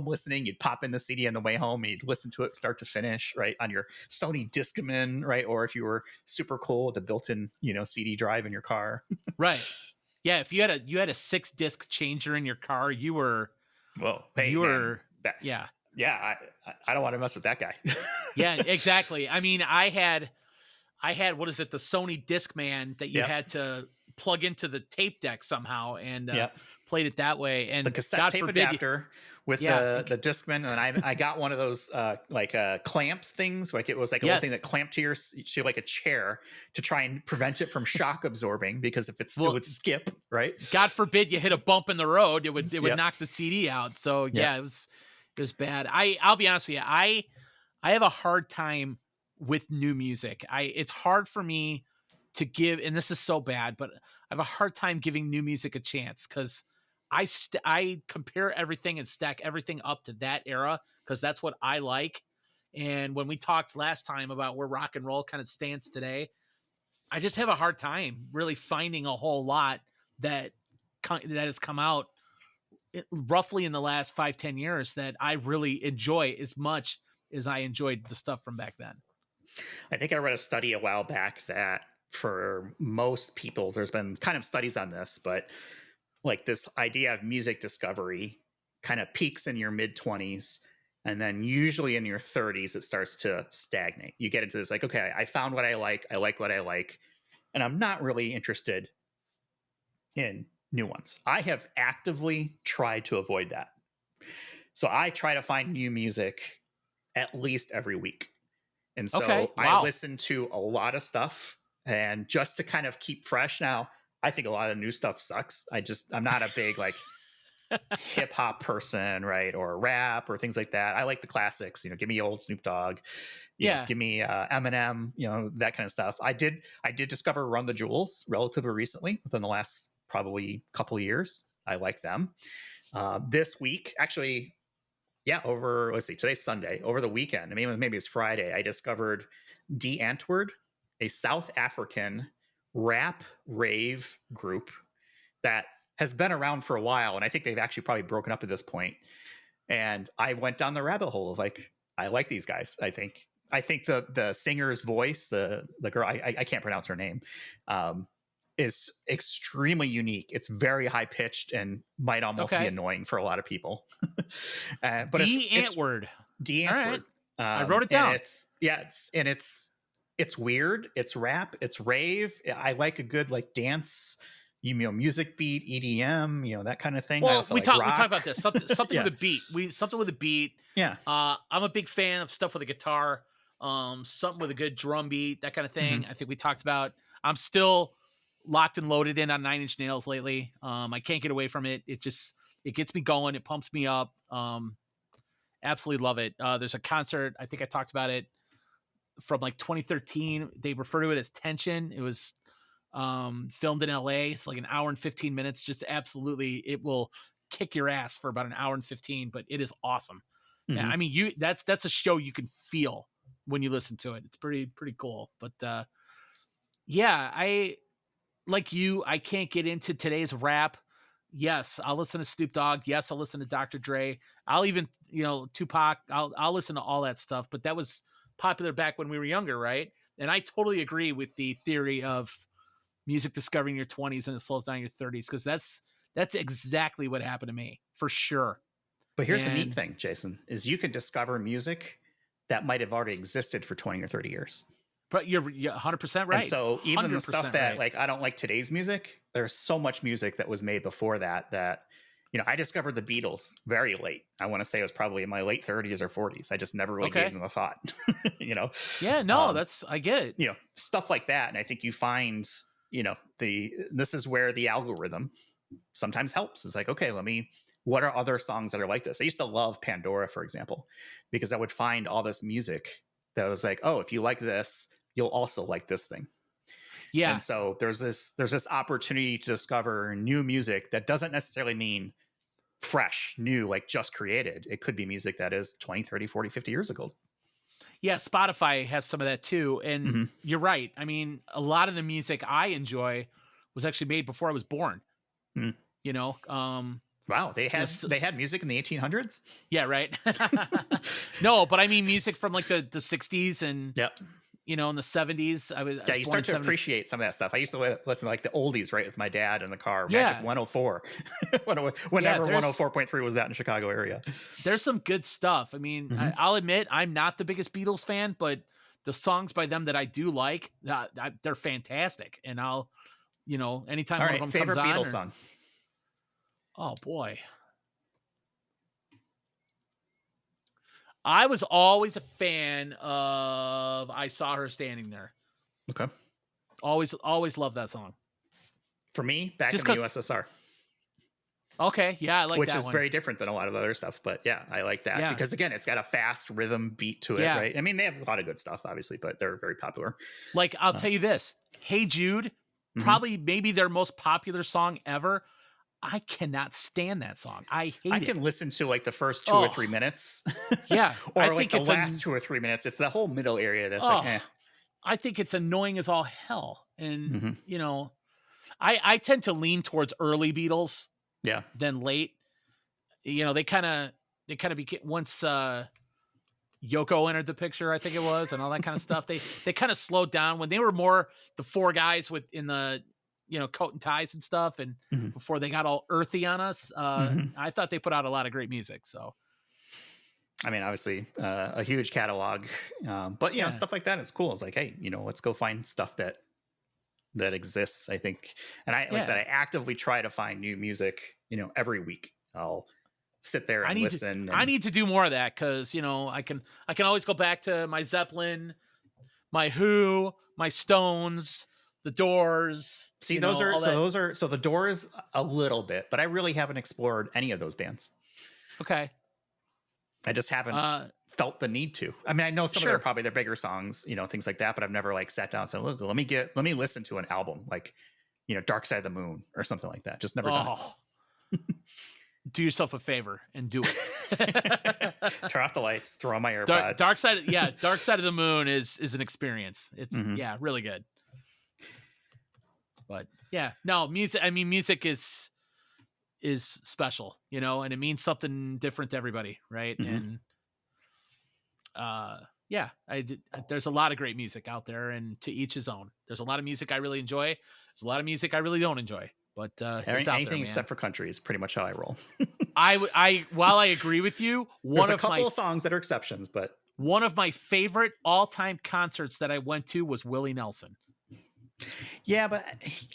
[SPEAKER 1] listening. You'd pop in the CD on the way home and you'd listen to it start to finish, right, on your Sony Discman, right? Or if you were super cool with the built-in, CD drive in your car.
[SPEAKER 2] Right. Yeah. If you had a 6-disc changer in your car, you were.
[SPEAKER 1] Well, hey,
[SPEAKER 2] you
[SPEAKER 1] man,
[SPEAKER 2] were.
[SPEAKER 1] yeah. I don't want to mess with that guy.
[SPEAKER 2] Yeah, exactly. I mean, I had what is it, the Sony Discman that you
[SPEAKER 1] Yep.
[SPEAKER 2] had to plug into the tape deck somehow and
[SPEAKER 1] Yep.
[SPEAKER 2] played it that way. And
[SPEAKER 1] the cassette
[SPEAKER 2] God
[SPEAKER 1] tape
[SPEAKER 2] forbid
[SPEAKER 1] adapter with the Discman, and I got one of those clamps things, like it was like a little thing that clamped to like a chair to try and prevent it from shock absorbing, because if it would skip, right?
[SPEAKER 2] God forbid you hit a bump in the road, it would knock the CD out. So yeah, it was bad. I'll be honest with you, I have a hard time with new music. It's hard for me to give, and this is so bad, but I have a hard time giving new music a chance because I compare everything and stack everything up to that era because that's what I like. And when we talked last time about where rock and roll kind of stands today, I just have a hard time really finding a whole lot that has come out roughly in the last 5-10 years that I really enjoy as much as I enjoyed the stuff from back then.
[SPEAKER 1] I think I read a study a while back that for most people, there's been kind of studies on this, but like this idea of music discovery kind of peaks in your mid-20s, and then usually in your 30s, it starts to stagnate. You get into this like, okay, I found what I like what I like, and I'm not really interested in new ones. I have actively tried to avoid that. So I try to find new music at least every week. And so I listen to a lot of stuff, and just to kind of keep fresh. Now, I think a lot of new stuff sucks. I'm not a big like hip hop person, right? Or rap or things like that. I like the classics, give me old Snoop Dogg. Give me Eminem, that kind of stuff. I did discover Run the Jewels relatively recently, within the last probably couple of years. I like them. This week, actually, let's see, today's Sunday. Over the weekend, maybe it's Friday, I discovered D Antwoord, a South African rap rave group that has been around for a while, and I think they've actually probably broken up at this point. And I went down the rabbit hole of like, I like these guys. I think the singer's voice, the girl, I can't pronounce her name, is extremely unique. It's very high pitched and might almost be annoying for a lot of people. But
[SPEAKER 2] D Antwoord.
[SPEAKER 1] D Antwoord.
[SPEAKER 2] I wrote it down.
[SPEAKER 1] It's weird. It's rap. It's rave. I like a good like dance, music beat, EDM, that kind of thing.
[SPEAKER 2] Well, we talk about this something with a beat. Something with a beat.
[SPEAKER 1] Yeah.
[SPEAKER 2] I'm a big fan of stuff with a guitar. Something with a good drum beat, that kind of thing.
[SPEAKER 1] Mm-hmm.
[SPEAKER 2] I think we talked about. I'm still locked and loaded in on 9 Inch Nails lately. I can't get away from it. It gets me going. It pumps me up. Absolutely love it. There's a concert, I think I talked about it, from like 2013. They refer to it as Tension. It was filmed in LA. It's like an hour and 15 minutes. Just absolutely, it will kick your ass for about an hour and 15, but it is awesome. Mm-hmm. Yeah, I mean, that's a show you can feel when you listen to it. It's pretty cool. But I like you. I can't get into today's rap. Yes, I'll listen to Snoop Dogg. Yes, I'll listen to Dr. Dre. I'll even, Tupac. I'll listen to all that stuff. But that was popular back when we were younger, right? And I totally agree with the theory of music discovery in your 20s and it slows down in your 30s, because that's exactly what happened to me, for sure.
[SPEAKER 1] But here's the neat thing, Jason, is you can discover music that might have already existed for 20 or 30 years.
[SPEAKER 2] But you're 100% right.
[SPEAKER 1] And so even the stuff that like I don't like today's music, there's so much music that was made before that I discovered the Beatles very late. I want to say it was probably in my late 30s or 40s. I just never really gave them a thought.
[SPEAKER 2] Yeah, no, I get it.
[SPEAKER 1] Stuff like that. And I think you find, this is where the algorithm, sometimes helps. It's like, okay, what are other songs that are like this? I used to love Pandora, for example, because I would find all this music that was like, oh, if you like this, you'll also like this thing.
[SPEAKER 2] Yeah.
[SPEAKER 1] And so there's this opportunity to discover new music that doesn't necessarily mean fresh, new, like just created. It could be music that is 20, 30, 40, 50 years ago.
[SPEAKER 2] Yeah, Spotify has some of that too. And you're right. I mean, a lot of the music I enjoy was actually made before I was born.
[SPEAKER 1] Mm.
[SPEAKER 2] You know,
[SPEAKER 1] wow, they had music in the 1800s.
[SPEAKER 2] Yeah, right. No, but I mean music from like the 60s and you know, in the 70s.
[SPEAKER 1] You start to appreciate some of that stuff. I used to listen to like the oldies, right, with my dad in the car.
[SPEAKER 2] Yeah.
[SPEAKER 1] Magic 104. Whenever 104.3 was out in Chicago area.
[SPEAKER 2] There's some good stuff. I mean, I'll admit I'm not the biggest Beatles fan, but the songs by them that I do like, they're fantastic. And I'll, you know, anytime one of them
[SPEAKER 1] favorite
[SPEAKER 2] comes on.
[SPEAKER 1] Beatles song.
[SPEAKER 2] Oh boy. I was always a fan of I Saw Her Standing There.
[SPEAKER 1] Okay.
[SPEAKER 2] Always loved that song.
[SPEAKER 1] For me, Back in the USSR.
[SPEAKER 2] Okay, yeah, I like that one.
[SPEAKER 1] Which is very different than a lot of other stuff, but yeah, I like that. Yeah. Because again, it's got a fast rhythm beat to it, right? I mean, they have a lot of good stuff, obviously, but they're very popular.
[SPEAKER 2] Like, I'll tell you this. Hey Jude, probably maybe their most popular song ever. I cannot stand that song. I hate it.
[SPEAKER 1] I can listen to like the first 2 or 3 minutes.
[SPEAKER 2] Yeah.
[SPEAKER 1] Or like the last 2 or 3 minutes. It's the whole middle area that's like, eh.
[SPEAKER 2] I think it's annoying as all hell. And, you know, I tend to lean towards early Beatles than late. You know, they kind of became, once Yoko entered the picture, I think it was, and all that kind of stuff. They kind of slowed down when they were more the four guys in the, you know, coat and ties and stuff. And before they got all earthy on us, I thought they put out a lot of great music. So,
[SPEAKER 1] I mean, obviously a huge catalog, but you know, stuff like that is cool. It's like, hey, you know, let's go find stuff that exists, I think. And like I said, I actively try to find new music, you know, every week. I'll sit there and listen.
[SPEAKER 2] I need to do more of that. Cause you know, I can always go back to my Zeppelin, my Who, my Stones, the Doors.
[SPEAKER 1] See, those are the Doors a little bit, but I really haven't explored any of those bands.
[SPEAKER 2] Okay.
[SPEAKER 1] I just haven't felt the need to. I mean, I know some of them are probably their bigger songs, you know, things like that, but I've never like sat down and said, look, let me listen to an album like, you know, Dark Side of the Moon or something like that. Just never done it.
[SPEAKER 2] Do yourself a favor and do it.
[SPEAKER 1] Turn off the lights, throw on my AirPods.
[SPEAKER 2] Dark Side of the Moon is an experience. It's really good. But yeah, no, music. I mean, music is special, you know, and it means something different to everybody, right? And there's a lot of great music out there, and to each his own. There's a lot of music I really enjoy. There's a lot of music I really don't enjoy. But it's out
[SPEAKER 1] anything
[SPEAKER 2] there,
[SPEAKER 1] except for country is pretty much how I roll.
[SPEAKER 2] While I agree with you,
[SPEAKER 1] there's a couple of songs that are exceptions, but
[SPEAKER 2] one of my favorite all-time concerts that I went to was Willie Nelson.
[SPEAKER 1] Yeah, but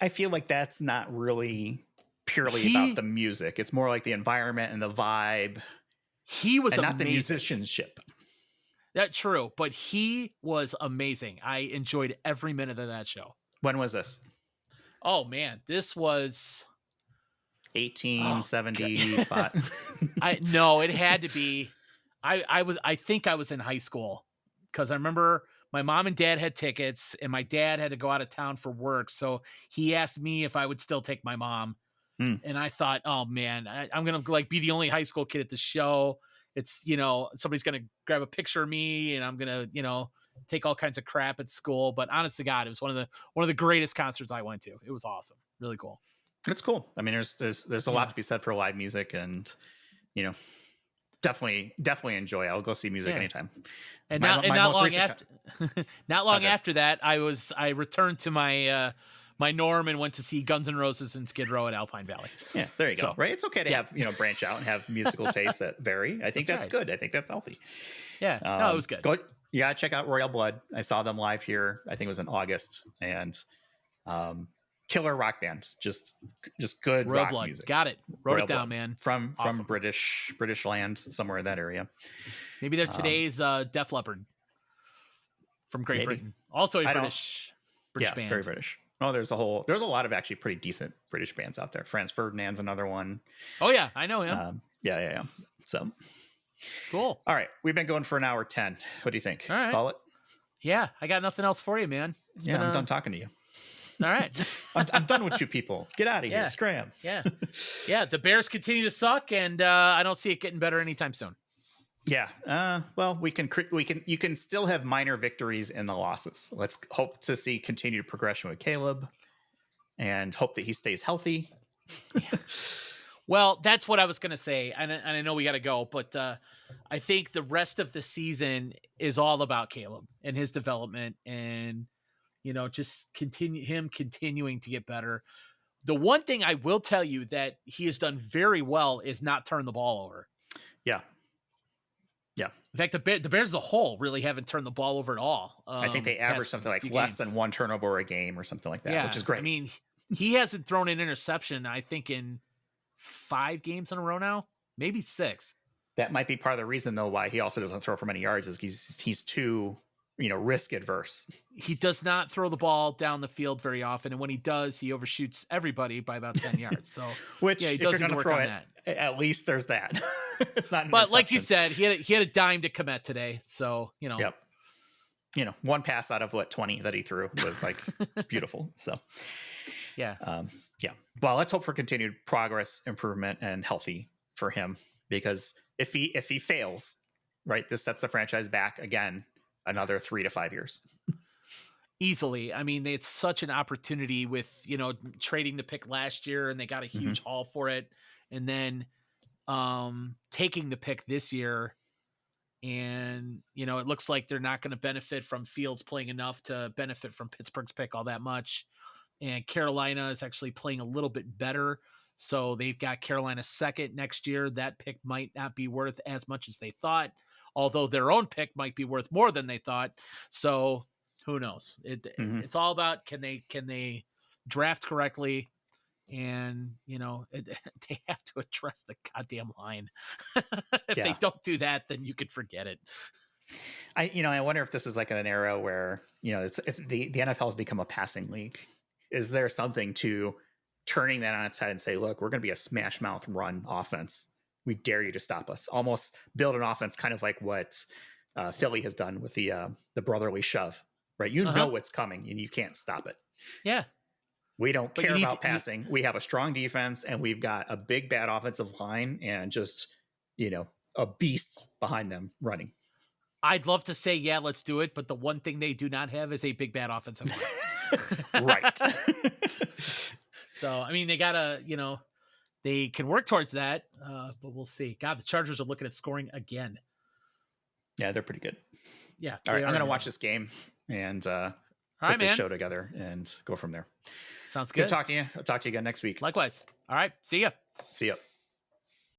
[SPEAKER 1] I feel like that's not really purely about the music. It's more like the environment and the vibe.
[SPEAKER 2] He was
[SPEAKER 1] and
[SPEAKER 2] amazing.
[SPEAKER 1] Not the musicianship.
[SPEAKER 2] That's true, but he was amazing. I enjoyed every minute of that show.
[SPEAKER 1] When was this?
[SPEAKER 2] Oh man, this was
[SPEAKER 1] 1875.
[SPEAKER 2] No, it had to be. I think I was in high school, because I remember my mom and dad had tickets, and my dad had to go out of town for work. So he asked me if I would still take my mom. And I thought, oh man, I'm going to like be the only high school kid at the show. It's, you know, somebody's going to grab a picture of me, and I'm going to, you know, take all kinds of crap at school. But honest to God, it was one of the greatest concerts I went to. It was awesome. Really cool.
[SPEAKER 1] It's cool. I mean, there's a lot to be said for live music, and, you know, definitely enjoy. I'll go see music anytime.
[SPEAKER 2] And not long after that, I returned to my my norm and went to see Guns N' Roses and Skid Row at Alpine Valley.
[SPEAKER 1] Yeah, there you go. Right, it's okay to have, you know, branch out and have musical tastes that vary. I think that's good. I think that's healthy.
[SPEAKER 2] Yeah, no, it was good.
[SPEAKER 1] You gotta check out Royal Blood. I saw them live here. I think it was in August, and killer rock band. Just good
[SPEAKER 2] Royal
[SPEAKER 1] rock
[SPEAKER 2] Blood.
[SPEAKER 1] music.
[SPEAKER 2] Got it. Wrote it down, man.
[SPEAKER 1] From British land, somewhere in that area.
[SPEAKER 2] Maybe they're today's Def Leppard from Great Britain. Also a British band.
[SPEAKER 1] Very British. Oh, there's a lot of actually pretty decent British bands out there. Franz Ferdinand's another one.
[SPEAKER 2] Oh yeah, I know him.
[SPEAKER 1] Yeah. So
[SPEAKER 2] cool.
[SPEAKER 1] All right, we've been going for an hour 10. What do you think?
[SPEAKER 2] All right.
[SPEAKER 1] Call it.
[SPEAKER 2] Yeah, I got nothing else for you, man.
[SPEAKER 1] I'm done talking to you.
[SPEAKER 2] All right.
[SPEAKER 1] I'm done with you people. Get out of here. Scram.
[SPEAKER 2] Yeah. The Bears continue to suck, and I don't see it getting better anytime soon.
[SPEAKER 1] Yeah. Well, you can still have minor victories in the losses. Let's hope to see continued progression with Caleb and hope that he stays healthy.
[SPEAKER 2] Well, that's what I was going to say. And I know we got to go, but I think the rest of the season is all about Caleb and his development and, just continuing to get better. The one thing I will tell you that he has done very well is not turn the ball over.
[SPEAKER 1] Yeah.
[SPEAKER 2] In fact, the Bears as a whole really haven't turned the ball over at all.
[SPEAKER 1] I think they average something like less than one turnover a game or something like that, which is great.
[SPEAKER 2] I mean, he hasn't thrown an interception, I think, in 5 games in a row now, maybe 6.
[SPEAKER 1] That might be part of the reason, though, why he also doesn't throw for many yards is he's too, risk adverse.
[SPEAKER 2] He does not throw the ball down the field very often, and when he does, he overshoots everybody by about 10 yards. So,
[SPEAKER 1] which,
[SPEAKER 2] he
[SPEAKER 1] if
[SPEAKER 2] does
[SPEAKER 1] you're going to
[SPEAKER 2] work
[SPEAKER 1] throw
[SPEAKER 2] on
[SPEAKER 1] it,
[SPEAKER 2] that.
[SPEAKER 1] At least there's that. It's not.
[SPEAKER 2] But like you said, he had a dime to commit today. So
[SPEAKER 1] Yep. One pass out of 20 that he threw was like beautiful. So.
[SPEAKER 2] Yeah.
[SPEAKER 1] Well, let's hope for continued progress, improvement, and healthy for him, because if he fails, right, this sets the franchise back again another 3 to 5 years.
[SPEAKER 2] Easily. I mean, it's such an opportunity with, trading the pick last year, and they got a huge haul for it. And then taking the pick this year, and, it looks like they're not going to benefit from Fields playing enough to benefit from Pittsburgh's pick all that much. And Carolina is actually playing a little bit better. So they've got Carolina second next year. That pick might not be worth as much as they thought, although their own pick might be worth more than they thought. So who knows? It's all about, can they draft correctly? And, they have to address the goddamn line. If they don't do that, then you could forget it.
[SPEAKER 1] I wonder if this is like an era where, it's the NFL has become a passing league. Is there something to turning that on its head and say, look, we're going to be a smash mouth run offense. We dare you to stop us. Almost build an offense kind of like what Philly has done with the brotherly shove, right? You know what's coming and you can't stop it.
[SPEAKER 2] Yeah.
[SPEAKER 1] We don't care about passing. We have a strong defense and we've got a big, bad offensive line and just, a beast behind them running.
[SPEAKER 2] I'd love to say, yeah, let's do it. But the one thing they do not have is a big, bad offensive line.
[SPEAKER 1] Right.
[SPEAKER 2] So, I mean, they gotta, they can work towards that, but we'll see. God, the Chargers are looking at scoring again.
[SPEAKER 1] Yeah, they're pretty good.
[SPEAKER 2] Yeah.
[SPEAKER 1] All right, I'm gonna watch this game and put this show together and go from there.
[SPEAKER 2] Sounds good.
[SPEAKER 1] Good talking to you. I'll talk to you again next week.
[SPEAKER 2] Likewise. All right. See ya.
[SPEAKER 1] See ya.